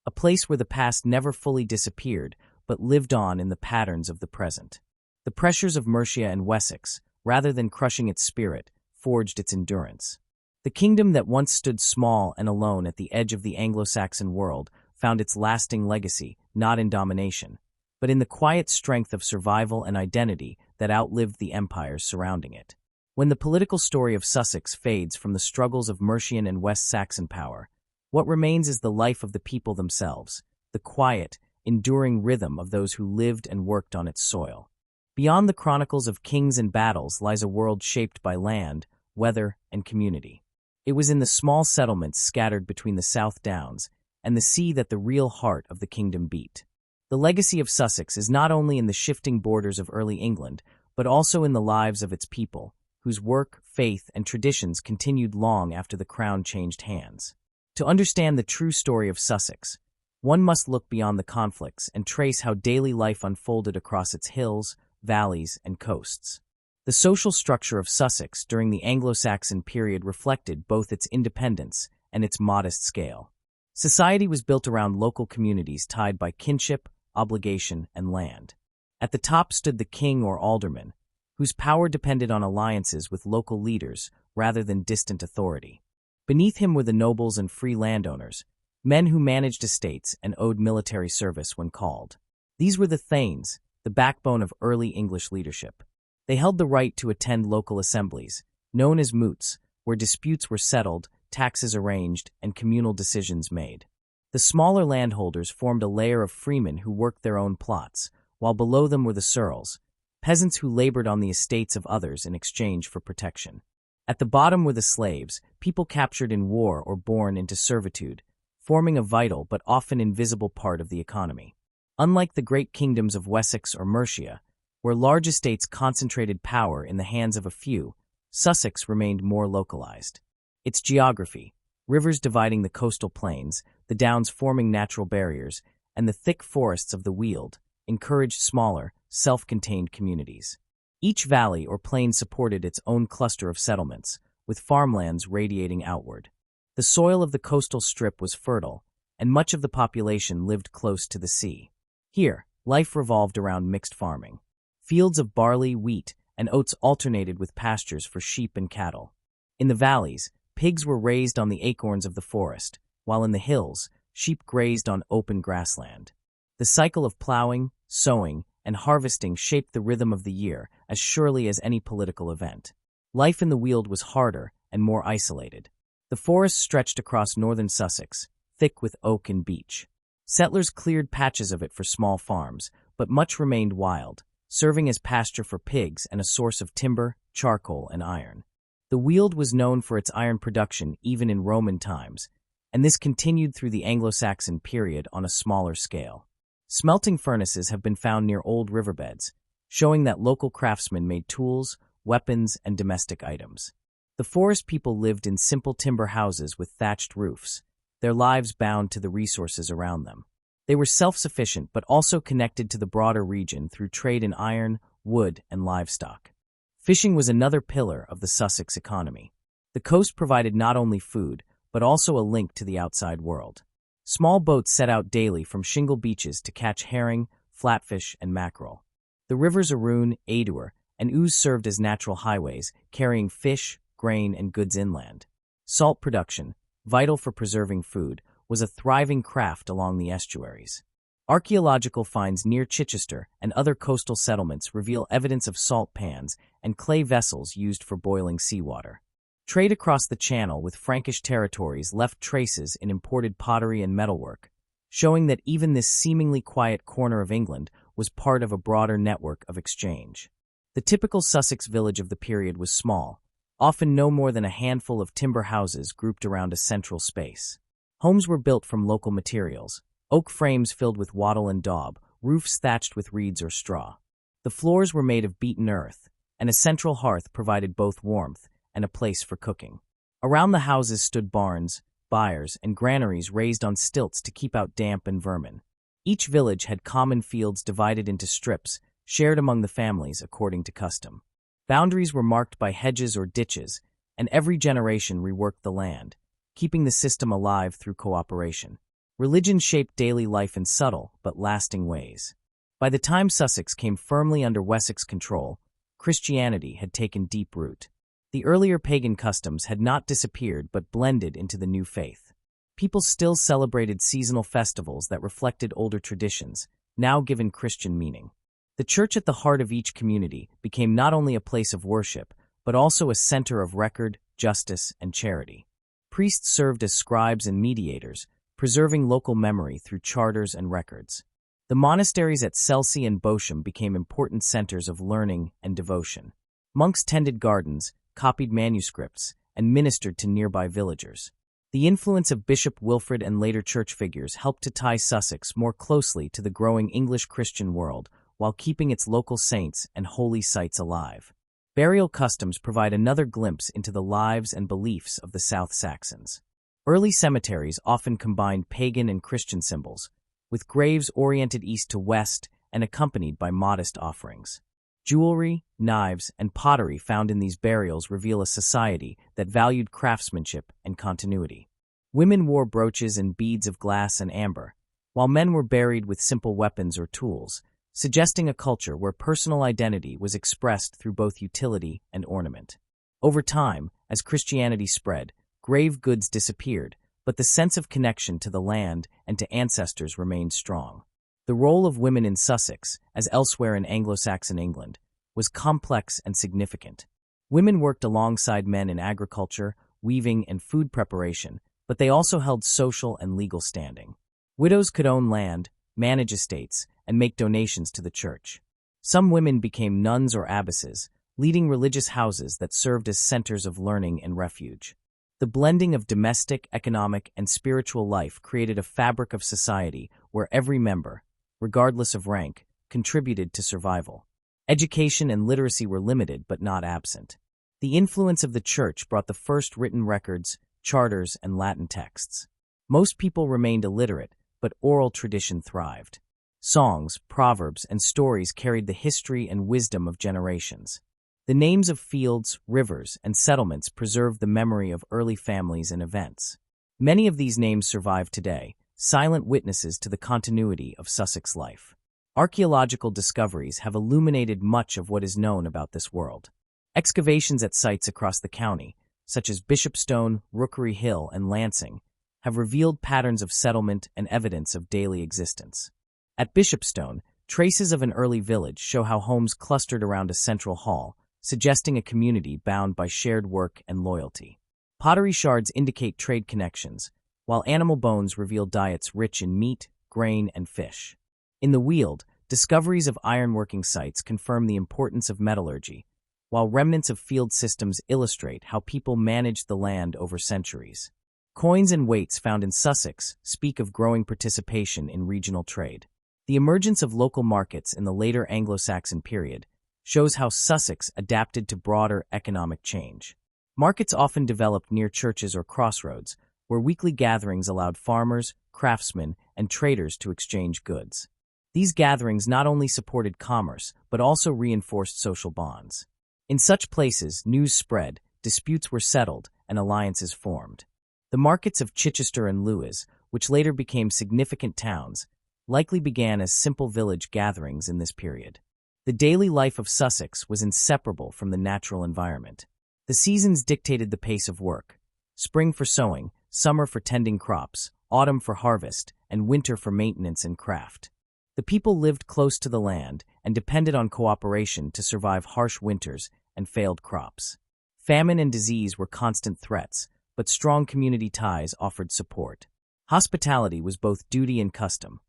a place where the past never fully disappeared but lived on in the patterns of the present. The pressures of Mercia and Wessex, rather than crushing its spirit, forged its endurance. The kingdom that once stood small and alone at the edge of the Anglo-Saxon world found its lasting legacy not in domination, but in the quiet strength of survival and identity that outlived the empires surrounding it. When the political story of Sussex fades from the struggles of Mercian and West Saxon power, what remains is the life of the people themselves, the quiet, enduring rhythm of those who lived and worked on its soil. Beyond the chronicles of kings and battles lies a world shaped by land, weather, and community. It was in the small settlements scattered between the South Downs and the sea that the real heart of the kingdom beat. The legacy of Sussex is not only in the shifting borders of early England, but also in the lives of its people, whose work, faith, and traditions continued long after the crown changed hands. To understand the true story of Sussex, one must look beyond the conflicts and trace how daily life unfolded across its hills, valleys, and coasts. The social structure of Sussex during the Anglo-Saxon period reflected both its independence and its modest scale. Society was built around local communities tied by kinship, obligation, and land. At the top stood the king or alderman, whose power depended on alliances with local leaders rather than distant authority. Beneath him were the nobles and free landowners, men who managed estates and owed military service when called. These were the thanes, the backbone of early English leadership. They held the right to attend local assemblies, known as moots, where disputes were settled, taxes arranged, and communal decisions made. The smaller landholders formed a layer of freemen who worked their own plots, while below them were the ceorls, peasants who labored on the estates of others in exchange for protection. At the bottom were the slaves, people captured in war or born into servitude, forming a vital but often invisible part of the economy. Unlike the great kingdoms of Wessex or Mercia, where large estates concentrated power in the hands of a few, Sussex remained more localized. Its geography, rivers dividing the coastal plains, the downs forming natural barriers, and the thick forests of the Weald, encouraged smaller, self-contained communities. Each valley or plain supported its own cluster of settlements, with farmlands radiating outward. The soil of the coastal strip was fertile, and much of the population lived close to the sea. Here, life revolved around mixed farming. Fields of barley, wheat, and oats alternated with pastures for sheep and cattle. In the valleys, pigs were raised on the acorns of the forest, while in the hills, sheep grazed on open grassland. The cycle of plowing, sowing, and harvesting shaped the rhythm of the year as surely as any political event. Life in the Weald was harder and more isolated. The forest stretched across northern Sussex, thick with oak and beech. Settlers cleared patches of it for small farms, but much remained wild, serving as pasture for pigs and a source of timber, charcoal, and iron. The Weald was known for its iron production even in Roman times, and this continued through the Anglo-Saxon period on a smaller scale. Smelting furnaces have been found near old riverbeds, showing that local craftsmen made tools, weapons, and domestic items. The forest people lived in simple timber houses with thatched roofs, their lives bound to the resources around them. They were self-sufficient but also connected to the broader region through trade in iron, wood, and livestock. Fishing was another pillar of the Sussex economy. The coast provided not only food, but also a link to the outside world. Small boats set out daily from shingle beaches to catch herring, flatfish, and mackerel. The rivers Arun, Adur, and Ouse served as natural highways, carrying fish, grain, and goods inland. Salt production, vital for preserving food, was a thriving craft along the estuaries. Archaeological finds near Chichester and other coastal settlements reveal evidence of salt pans and clay vessels used for boiling seawater. Trade across the Channel with Frankish territories left traces in imported pottery and metalwork, showing that even this seemingly quiet corner of England was part of a broader network of exchange. The typical Sussex village of the period was small, often no more than a handful of timber houses grouped around a central space. Homes were built from local materials, oak frames filled with wattle and daub, roofs thatched with reeds or straw. The floors were made of beaten earth, and a central hearth provided both warmth and a place for cooking. Around the houses stood barns, byres, and granaries raised on stilts to keep out damp and vermin. Each village had common fields divided into strips, shared among the families according to custom. Boundaries were marked by hedges or ditches, and every generation reworked the land, keeping the system alive through cooperation. Religion shaped daily life in subtle but lasting ways. By the time Sussex came firmly under Wessex control, Christianity had taken deep root. The earlier pagan customs had not disappeared but blended into the new faith. People still celebrated seasonal festivals that reflected older traditions, now given Christian meaning. The church at the heart of each community became not only a place of worship, but also a center of record, justice, and charity. Priests served as scribes and mediators, preserving local memory through charters and records. The monasteries at Selsey and Bosham became important centers of learning and devotion. Monks tended gardens, copied manuscripts, and ministered to nearby villagers. The influence of Bishop Wilfrid and later church figures helped to tie Sussex more closely to the growing English Christian world, while keeping its local saints and holy sites alive. Burial customs provide another glimpse into the lives and beliefs of the South Saxons. Early cemeteries often combined pagan and Christian symbols, with graves oriented east to west and accompanied by modest offerings. Jewelry, knives, and pottery found in these burials reveal a society that valued craftsmanship and continuity. Women wore brooches and beads of glass and amber, while men were buried with simple weapons or tools, suggesting a culture where personal identity was expressed through both utility and ornament. Over time, as Christianity spread, grave goods disappeared, but the sense of connection to the land and to ancestors remained strong. The role of women in Sussex, as elsewhere in Anglo Saxon England, was complex and significant. Women worked alongside men in agriculture, weaving, and food preparation, but they also held social and legal standing. Widows could own land, manage estates, and make donations to the church. Some women became nuns or abbesses, leading religious houses that served as centers of learning and refuge. The blending of domestic, economic, and spiritual life created a fabric of society where every member, regardless of rank, contributed to survival. Education and literacy were limited but not absent. The influence of the church brought the first written records, charters, and Latin texts. Most people remained illiterate, but oral tradition thrived. Songs, proverbs, and stories carried the history and wisdom of generations. The names of fields, rivers, and settlements preserved the memory of early families and events. Many of these names survive today, silent witnesses to the continuity of Sussex life. Archaeological discoveries have illuminated much of what is known about this world. Excavations at sites across the county, such as Bishopstone, Rookery Hill, and Lancing, have revealed patterns of settlement and evidence of daily existence. At Bishopstone, traces of an early village show how homes clustered around a central hall, suggesting a community bound by shared work and loyalty. Pottery shards indicate trade connections, while animal bones reveal diets rich in meat, grain, and fish. In the Weald, discoveries of ironworking sites confirm the importance of metallurgy, while remnants of field systems illustrate how people managed the land over centuries. Coins and weights found in Sussex speak of growing participation in regional trade. The emergence of local markets in the later Anglo-Saxon period shows how Sussex adapted to broader economic change. Markets often developed near churches or crossroads, where weekly gatherings allowed farmers, craftsmen, and traders to exchange goods. These gatherings not only supported commerce, but also reinforced social bonds. In such places, news spread, disputes were settled, and alliances formed. The markets of Chichester and Lewes, which later became significant towns, likely began as simple village gatherings in this period. The daily life of Sussex was inseparable from the natural environment. The seasons dictated the pace of work: spring for sowing, summer for tending crops, autumn for harvest, and winter for maintenance and craft. The people lived close to the land and depended on cooperation to survive harsh winters and failed crops. Famine and disease were constant threats, but strong community ties offered support. Hospitality was both duty and custom.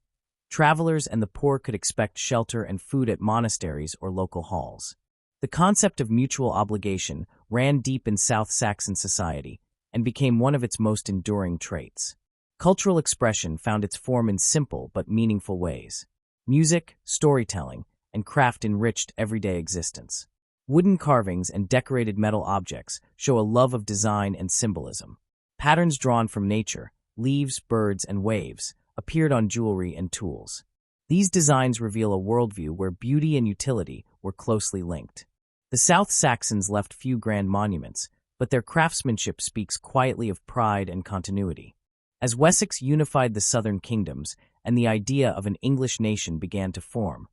Travelers and the poor could expect shelter and food at monasteries or local halls. The concept of mutual obligation ran deep in South Saxon society and became one of its most enduring traits. Cultural expression found its form in simple but meaningful ways. Music, storytelling, and craft enriched everyday existence. Wooden carvings and decorated metal objects show a love of design and symbolism. Patterns drawn from nature, leaves, birds, and waves, appeared on jewelry and tools. These designs reveal a worldview where beauty and utility were closely linked. The South Saxons left few grand monuments, but their craftsmanship speaks quietly of pride and continuity. As Wessex unified the southern kingdoms and the idea of an English nation began to form,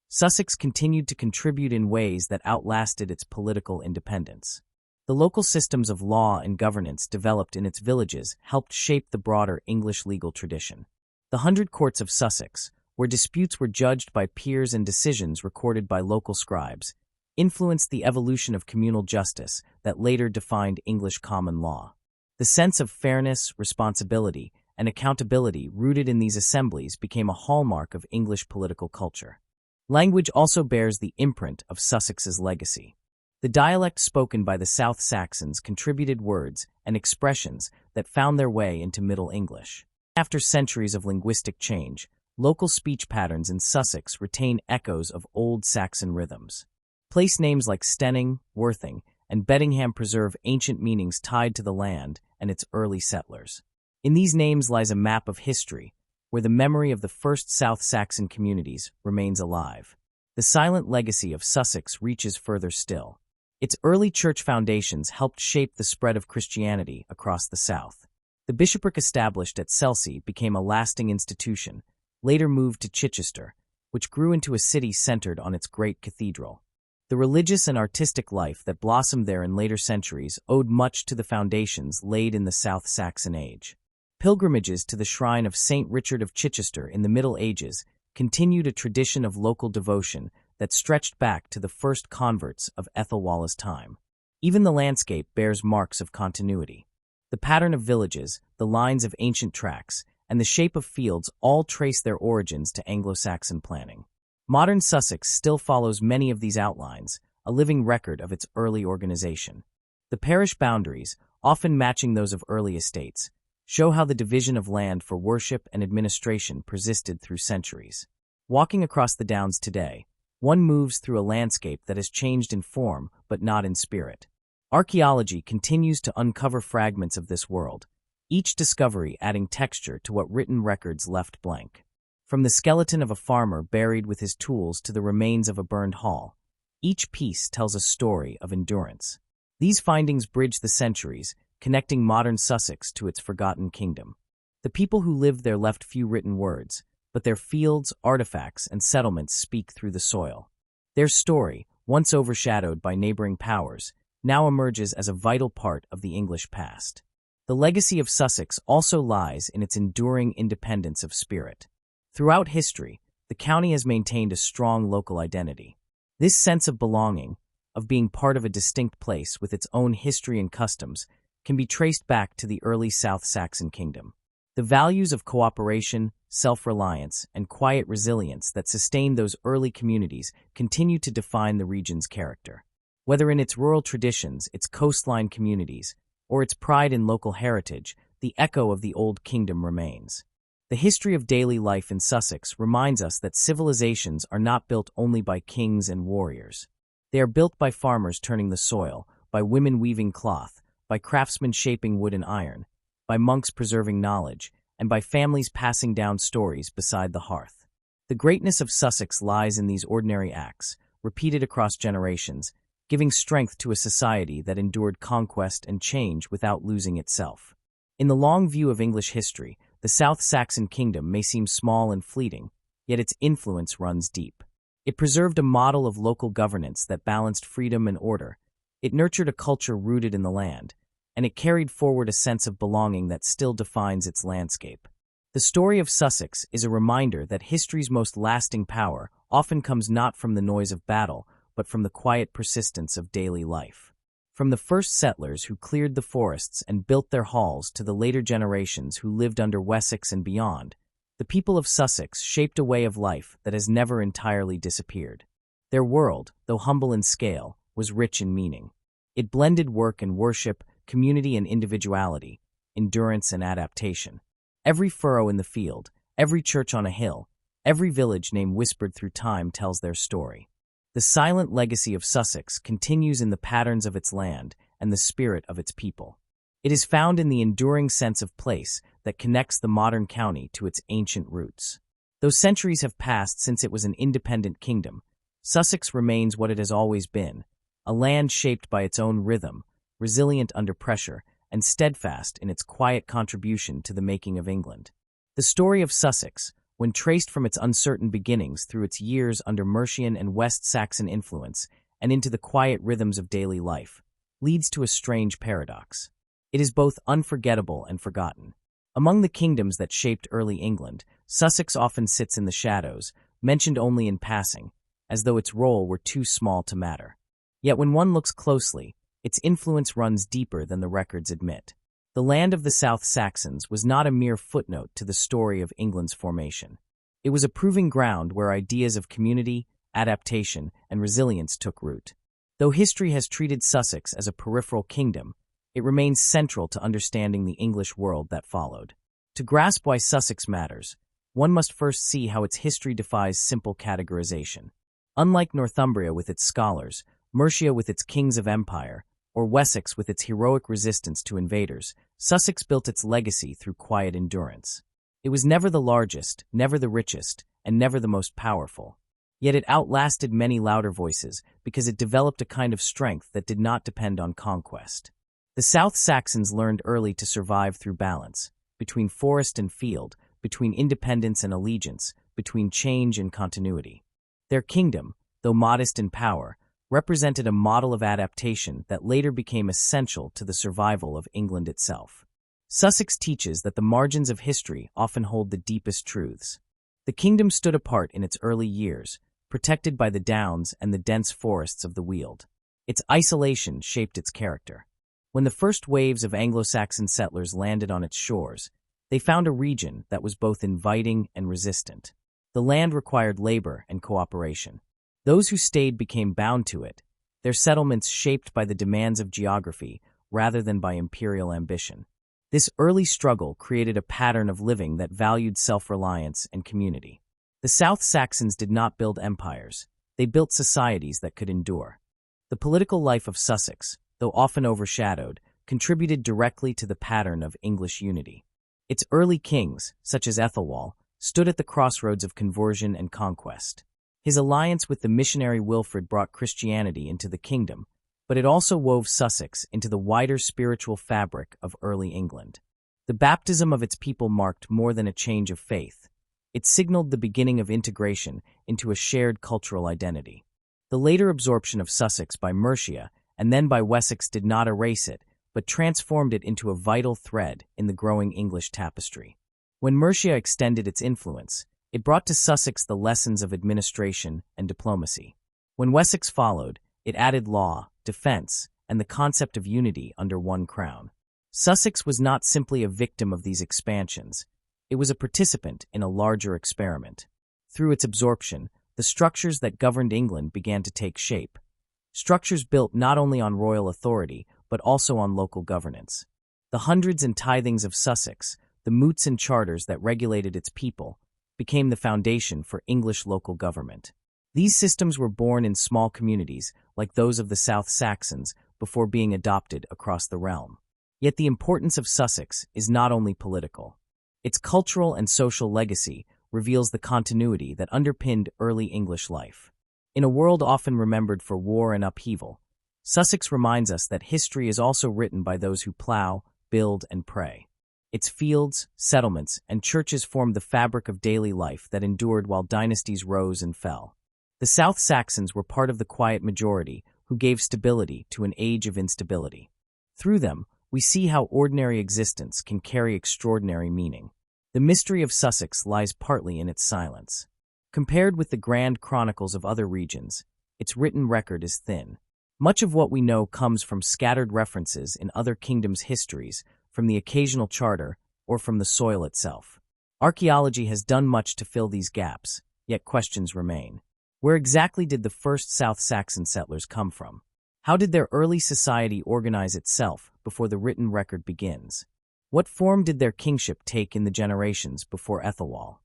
Sussex continued to contribute in ways that outlasted its political independence. The local systems of law and governance developed in its villages helped shape the broader English legal tradition. The 100 Courts of Sussex, where disputes were judged by peers and decisions recorded by local scribes, influenced the evolution of communal justice that later defined English common law. The sense of fairness, responsibility, and accountability rooted in these assemblies became a hallmark of English political culture. Language also bears the imprint of Sussex's legacy. The dialect spoken by the South Saxons contributed words and expressions that found their way into Middle English. After centuries of linguistic change, local speech patterns in Sussex retain echoes of old Saxon rhythms. Place names like Stenning, Worthing, and Beddingham preserve ancient meanings tied to the land and its early settlers. In these names lies a map of history, where the memory of the first South Saxon communities remains alive. The silent legacy of Sussex reaches further still. Its early church foundations helped shape the spread of Christianity across the South. The bishopric established at Chelsea became a lasting institution, later moved to Chichester, which grew into a city centered on its great cathedral. The religious and artistic life that blossomed there in later centuries owed much to the foundations laid in the South Saxon age. Pilgrimages to the shrine of St. Richard of Chichester in the Middle Ages continued a tradition of local devotion that stretched back to the first converts of Ethelwald's time. Even the landscape bears marks of continuity. The pattern of villages, the lines of ancient tracks, and the shape of fields all trace their origins to Anglo Saxon planning. Modern Sussex still follows many of these outlines, a living record of its early organization. The parish boundaries, often matching those of early estates, show how the division of land for worship and administration persisted through centuries. Walking across the Downs today, one moves through a landscape that has changed in form but not in spirit. Archaeology continues to uncover fragments of this world, each discovery adding texture to what written records left blank. From the skeleton of a farmer buried with his tools to the remains of a burned hall, each piece tells a story of endurance. These findings bridge the centuries, connecting modern Sussex to its forgotten kingdom. The people who lived there left few written words, but their fields, artifacts, and settlements speak through the soil. Their story, once overshadowed by neighboring powers, now emerges as a vital part of the English past. The legacy of Sussex also lies in its enduring independence of spirit. Throughout history, the county has maintained a strong local identity. This sense of belonging, of being part of a distinct place with its own history and customs, can be traced back to the early South Saxon kingdom. The values of cooperation, self-reliance, and quiet resilience that sustained those early communities continue to define the region's character. Whether in its rural traditions, its coastline communities, or its pride in local heritage, the echo of the Old Kingdom remains. The history of daily life in Sussex reminds us that civilizations are not built only by kings and warriors. They are built by farmers turning the soil, by women weaving cloth, by craftsmen shaping wood and iron, by monks preserving knowledge, and by families passing down stories beside the hearth. The greatness of Sussex lies in these ordinary acts, repeated across generations, giving strength to a society that endured conquest and change without losing itself. In the long view of English history, the South Saxon kingdom may seem small and fleeting, yet its influence runs deep. It preserved a model of local governance that balanced freedom and order. It nurtured a culture rooted in the land, and it carried forward a sense of belonging that still defines its landscape. The story of Sussex is a reminder that history's most lasting power often comes not from the noise of battle, but from the quiet persistence of daily life. From the first settlers who cleared the forests and built their halls to the later generations who lived under Wessex and beyond, the people of Sussex shaped a way of life that has never entirely disappeared. Their world, though humble in scale, was rich in meaning. It blended work and worship, community and individuality, endurance and adaptation. Every furrow in the field, every church on a hill, every village name whispered through time tells their story. The silent legacy of Sussex continues in the patterns of its land and the spirit of its people. It is found in the enduring sense of place that connects the modern county to its ancient roots. Though centuries have passed since it was an independent kingdom, Sussex remains what it has always been, a land shaped by its own rhythm, resilient under pressure, and steadfast in its quiet contribution to the making of England. The story of Sussex, when traced from its uncertain beginnings through its years under Mercian and West Saxon influence and into the quiet rhythms of daily life, leads to a strange paradox. It is both unforgettable and forgotten. Among the kingdoms that shaped early England, Sussex often sits in the shadows, mentioned only in passing, as though its role were too small to matter. Yet when one looks closely, its influence runs deeper than the records admit. The land of the South Saxons was not a mere footnote to the story of England's formation. It was a proving ground where ideas of community, adaptation, and resilience took root. Though history has treated Sussex as a peripheral kingdom, it remains central to understanding the English world that followed. To grasp why Sussex matters, one must first see how its history defies simple categorization. Unlike Northumbria with its scholars, Mercia with its kings of empire, or Wessex with its heroic resistance to invaders, Sussex built its legacy through quiet endurance. It was never the largest, never the richest, and never the most powerful. Yet it outlasted many louder voices because it developed a kind of strength that did not depend on conquest. The South Saxons learned early to survive through balance, between forest and field, between independence and allegiance, between change and continuity. Their kingdom, though modest in power, represented a model of adaptation that later became essential to the survival of England itself. Sussex teaches that the margins of history often hold the deepest truths. The kingdom stood apart in its early years, protected by the downs and the dense forests of the Weald. Its isolation shaped its character. When the first waves of Anglo Saxon settlers landed on its shores, they found a region that was both inviting and resistant. The land required labor and cooperation. Those who stayed became bound to it, their settlements shaped by the demands of geography rather than by imperial ambition. This early struggle created a pattern of living that valued self-reliance and community. The South Saxons did not build empires, they built societies that could endure. The political life of Sussex, though often overshadowed, contributed directly to the pattern of English unity. Its early kings, such as Ethelwald, stood at the crossroads of conversion and conquest. His alliance with the missionary Wilfrid brought Christianity into the kingdom, but it also wove Sussex into the wider spiritual fabric of early England. The baptism of its people marked more than a change of faith. It signaled the beginning of integration into a shared cultural identity. The later absorption of Sussex by Mercia and then by Wessex did not erase it, but transformed it into a vital thread in the growing English tapestry. When Mercia extended its influence, it brought to Sussex the lessons of administration and diplomacy. When Wessex followed, it added law, defense, and the concept of unity under one crown. Sussex was not simply a victim of these expansions. It was a participant in a larger experiment. Through its absorption, the structures that governed England began to take shape. Structures built not only on royal authority, but also on local governance. The hundreds and tithings of Sussex, the moots and charters that regulated its people, became the foundation for English local government. These systems were born in small communities, like those of the South Saxons, before being adopted across the realm. Yet the importance of Sussex is not only political. Its cultural and social legacy reveals the continuity that underpinned early English life. In a world often remembered for war and upheaval, Sussex reminds us that history is also written by those who plow, build, and pray. Its fields, settlements, and churches formed the fabric of daily life that endured while dynasties rose and fell. The South Saxons were part of the quiet majority who gave stability to an age of instability. Through them, we see how ordinary existence can carry extraordinary meaning. The mystery of Sussex lies partly in its silence. Compared with the grand chronicles of other regions, its written record is thin. Much of what we know comes from scattered references in other kingdoms' histories, from the occasional charter, or from the soil itself. Archaeology has done much to fill these gaps, yet questions remain. Where exactly did the first South Saxon settlers come from? How did their early society organize itself before the written record begins? What form did their kingship take in the generations before Ethelwald?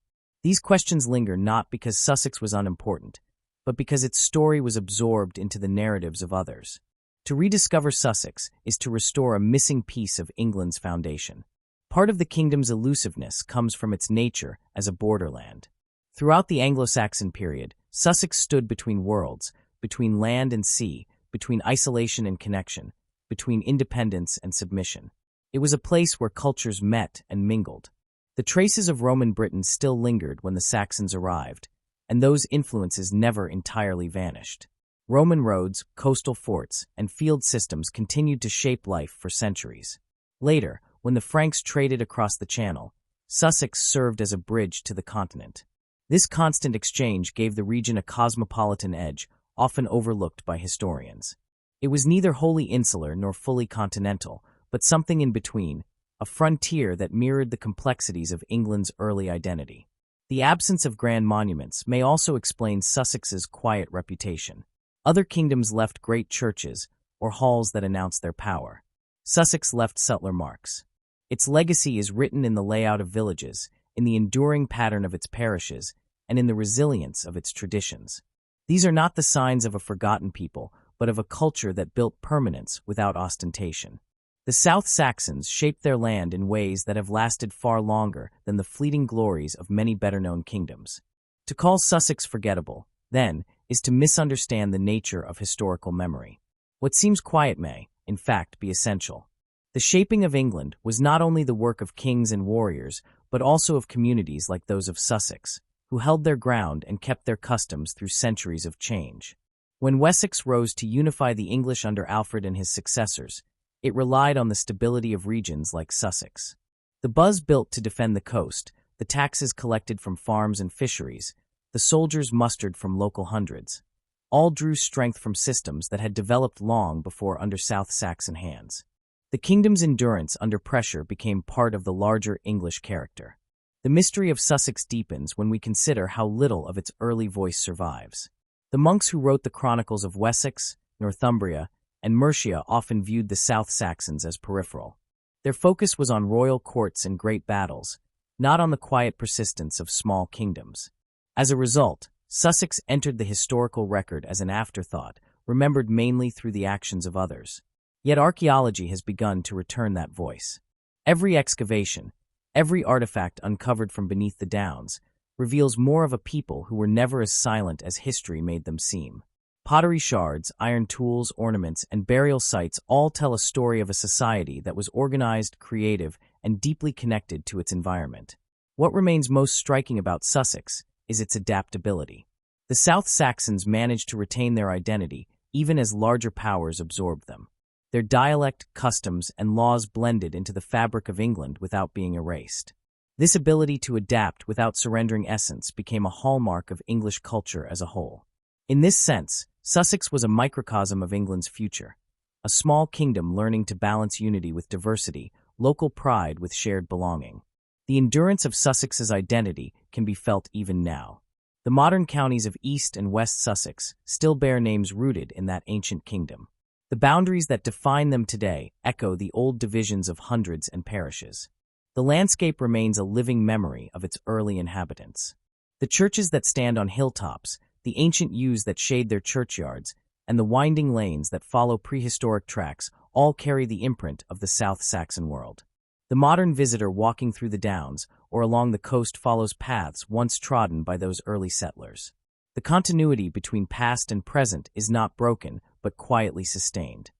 These questions linger not because Sussex was unimportant, but because its story was absorbed into the narratives of others. To rediscover Sussex is to restore a missing piece of England's foundation. Part of the kingdom's elusiveness comes from its nature as a borderland. Throughout the Anglo Saxon period, Sussex stood between worlds, between land and sea, between isolation and connection, between independence and submission. It was a place where cultures met and mingled. The traces of Roman Britain still lingered when the Saxons arrived, and those influences never entirely vanished. Roman roads, coastal forts, and field systems continued to shape life for centuries. Later, when the Franks traded across the Channel, Sussex served as a bridge to the continent. This constant exchange gave the region a cosmopolitan edge, often overlooked by historians. It was neither wholly insular nor fully continental, but something in between, a frontier that mirrored the complexities of England's early identity. The absence of grand monuments may also explain Sussex's quiet reputation. Other kingdoms left great churches or halls that announced their power. Sussex left settler marks. Its legacy is written in the layout of villages, in the enduring pattern of its parishes, and in the resilience of its traditions. These are not the signs of a forgotten people, but of a culture that built permanence without ostentation. The South Saxons shaped their land in ways that have lasted far longer than the fleeting glories of many better-known kingdoms. To call Sussex forgettable, then, is to misunderstand the nature of historical memory. What seems quiet may, in fact, be essential. The shaping of England was not only the work of kings and warriors, but also of communities like those of Sussex, who held their ground and kept their customs through centuries of change. When Wessex rose to unify the English under Alfred and his successors, it relied on the stability of regions like Sussex. The buzz built to defend the coast, the taxes collected from farms and fisheries, the soldiers mustered from local hundreds, all drew strength from systems that had developed long before under South Saxon hands. The kingdom's endurance under pressure became part of the larger English character. The mystery of Sussex deepens when we consider how little of its early voice survives. The monks who wrote the chronicles of Wessex, Northumbria, and Mercia often viewed the South Saxons as peripheral. Their focus was on royal courts and great battles, not on the quiet persistence of small kingdoms. As a result, Sussex entered the historical record as an afterthought, remembered mainly through the actions of others. Yet archaeology has begun to return that voice. Every excavation, every artifact uncovered from beneath the downs, reveals more of a people who were never as silent as history made them seem. Pottery shards, iron tools, ornaments, and burial sites all tell a story of a society that was organized, creative, and deeply connected to its environment. What remains most striking about Sussex is its adaptability. The South Saxons managed to retain their identity even as larger powers absorbed them. Their dialect, customs, and laws blended into the fabric of England without being erased. This ability to adapt without surrendering essence became a hallmark of English culture as a whole. In this sense, Sussex was a microcosm of England's future, a small kingdom learning to balance unity with diversity, local pride with shared belonging. The endurance of Sussex's identity can be felt even now. The modern counties of East and West Sussex still bear names rooted in that ancient kingdom. The boundaries that define them today echo the old divisions of hundreds and parishes. The landscape remains a living memory of its early inhabitants. The churches that stand on hilltops, the ancient yews that shade their churchyards, and the winding lanes that follow prehistoric tracks all carry the imprint of the South Saxon world. The modern visitor walking through the downs or along the coast follows paths once trodden by those early settlers. The continuity between past and present is not broken, but quietly sustained.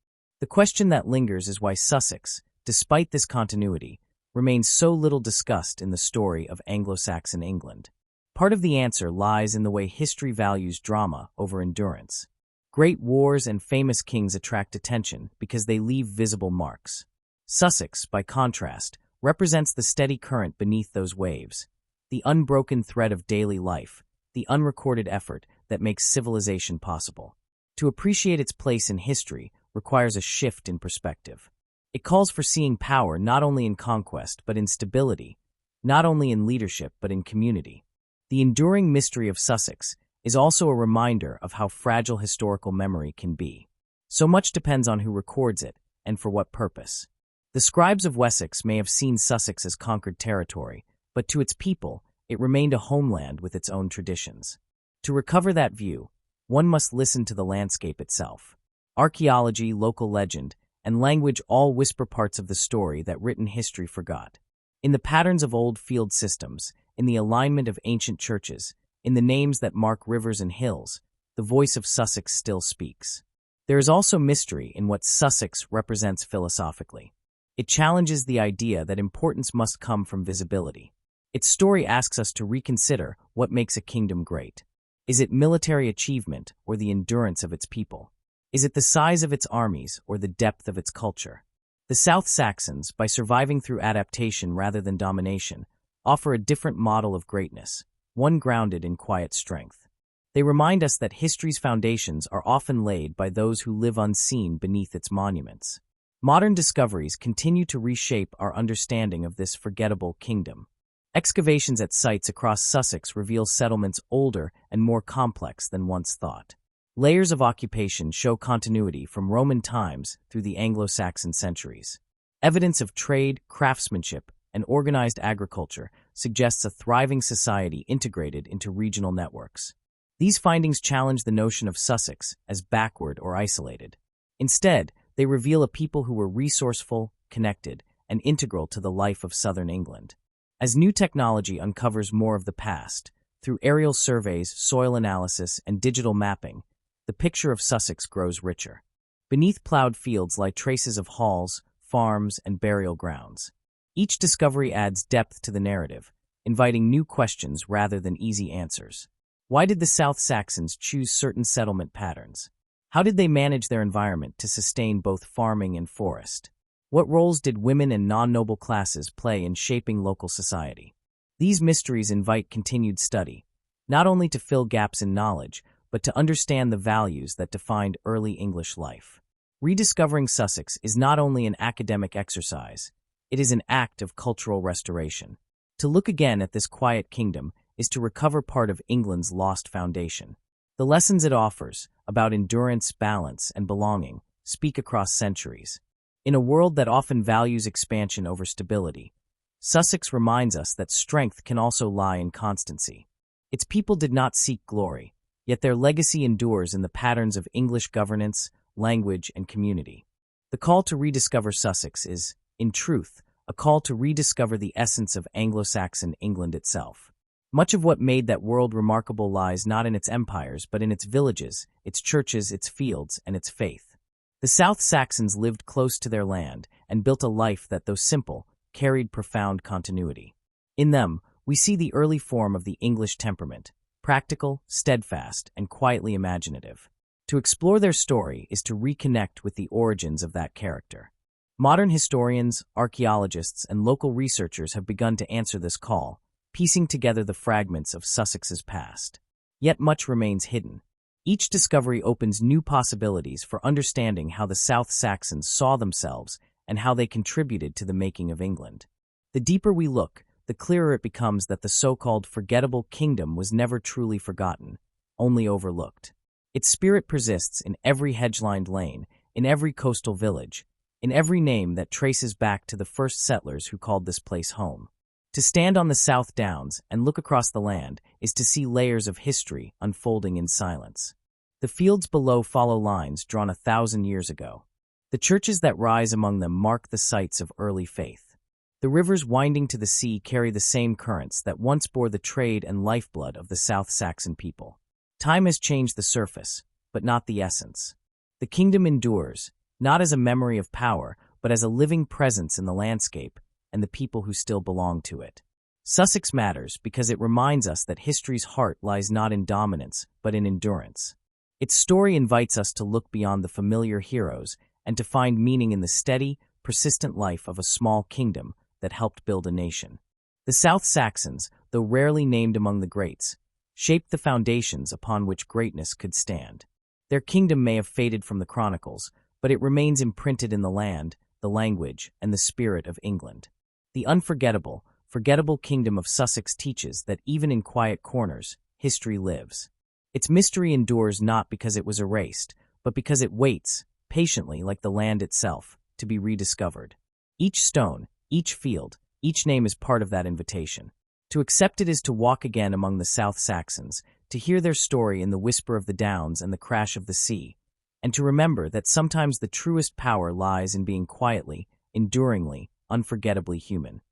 The question that lingers is why Sussex, despite this continuity, remains so little discussed in the story of Anglo-Saxon England. Part of the answer lies in the way history values drama over endurance. Great wars and famous kings attract attention because they leave visible marks. Sussex, by contrast, represents the steady current beneath those waves, the unbroken thread of daily life, the unrecorded effort that makes civilization possible. To appreciate its place in history requires a shift in perspective. It calls for seeing power not only in conquest but in stability, not only in leadership but in community. The enduring mystery of Sussex is also a reminder of how fragile historical memory can be. So much depends on who records it and for what purpose. The scribes of Wessex may have seen Sussex as conquered territory, but to its people, it remained a homeland with its own traditions. To recover that view, one must listen to the landscape itself. Archaeology, local legend, and language all whisper parts of the story that written history forgot. In the patterns of old field systems, in the alignment of ancient churches, in the names that mark rivers and hills, the voice of Sussex still speaks. There is also mystery in what Sussex represents philosophically. It challenges the idea that importance must come from visibility. Its story asks us to reconsider what makes a kingdom great. Is it military achievement or the endurance of its people? Is it the size of its armies or the depth of its culture? The South Saxons, by surviving through adaptation rather than domination, offer a different model of greatness, one grounded in quiet strength. They remind us that history's foundations are often laid by those who live unseen beneath its monuments. Modern discoveries continue to reshape our understanding of this forgettable kingdom. Excavations at sites across Sussex reveal settlements older and more complex than once thought. Layers of occupation show continuity from Roman times through the Anglo Saxon centuries. Evidence of trade, craftsmanship, and organized agriculture suggests a thriving society integrated into regional networks. These findings challenge the notion of Sussex as backward or isolated. Instead, they reveal a people who were resourceful, connected, and integral to the life of southern England. As new technology uncovers more of the past, through aerial surveys, soil analysis, and digital mapping, the picture of Sussex grows richer. Beneath plowed fields lie traces of halls, farms, and burial grounds. Each discovery adds depth to the narrative, inviting new questions rather than easy answers. Why did the South Saxons choose certain settlement patterns? How did they manage their environment to sustain both farming and forest? What roles did women and non-noble classes play in shaping local society? These mysteries invite continued study, not only to fill gaps in knowledge, but to understand the values that defined early English life. Rediscovering Sussex is not only an academic exercise, it is an act of cultural restoration. To look again at this quiet kingdom is to recover part of England's lost foundation. The lessons it offers about endurance, balance, and belonging speak across centuries. In a world that often values expansion over stability, Sussex reminds us that strength can also lie in constancy. Its people did not seek glory, yet their legacy endures in the patterns of English governance, language, and community. The call to rediscover Sussex is, in truth, a call to rediscover the essence of Anglo-Saxon England itself. Much of what made that world remarkable lies not in its empires, but in its villages, its churches, its fields, and its faith. The South Saxons lived close to their land and built a life that, though simple, carried profound continuity. In them, we see the early form of the English temperament, practical, steadfast, and quietly imaginative. To explore their story is to reconnect with the origins of that character. Modern historians, archaeologists, and local researchers have begun to answer this call, piecing together the fragments of Sussex's past. Yet much remains hidden. Each discovery opens new possibilities for understanding how the South Saxons saw themselves and how they contributed to the making of England. The deeper we look, the clearer it becomes that the so-called forgettable kingdom was never truly forgotten, only overlooked. Its spirit persists in every hedge-lined lane, in every coastal village, in every name that traces back to the first settlers who called this place home. To stand on the South Downs and look across the land is to see layers of history unfolding in silence. The fields below follow lines drawn 1,000 years ago. The churches that rise among them mark the sites of early faith. The rivers winding to the sea carry the same currents that once bore the trade and lifeblood of the South Saxon people. Time has changed the surface, but not the essence. The kingdom endures, not as a memory of power, but as a living presence in the landscape and the people who still belong to it. Sussex matters because it reminds us that history's heart lies not in dominance, but in endurance. Its story invites us to look beyond the familiar heroes and to find meaning in the steady, persistent life of a small kingdom that helped build a nation. The South Saxons, though rarely named among the greats, shaped the foundations upon which greatness could stand. Their kingdom may have faded from the chronicles, but it remains imprinted in the land, the language, and the spirit of England. The unforgettable, forgettable kingdom of Sussex teaches that even in quiet corners, history lives. Its mystery endures not because it was erased, but because it waits, patiently like the land itself, to be rediscovered. Each stone, each field, each name is part of that invitation. To accept it is to walk again among the South Saxons, to hear their story in the whisper of the downs and the crash of the sea, and to remember that sometimes the truest power lies in being quietly, enduringly, unforgettably human.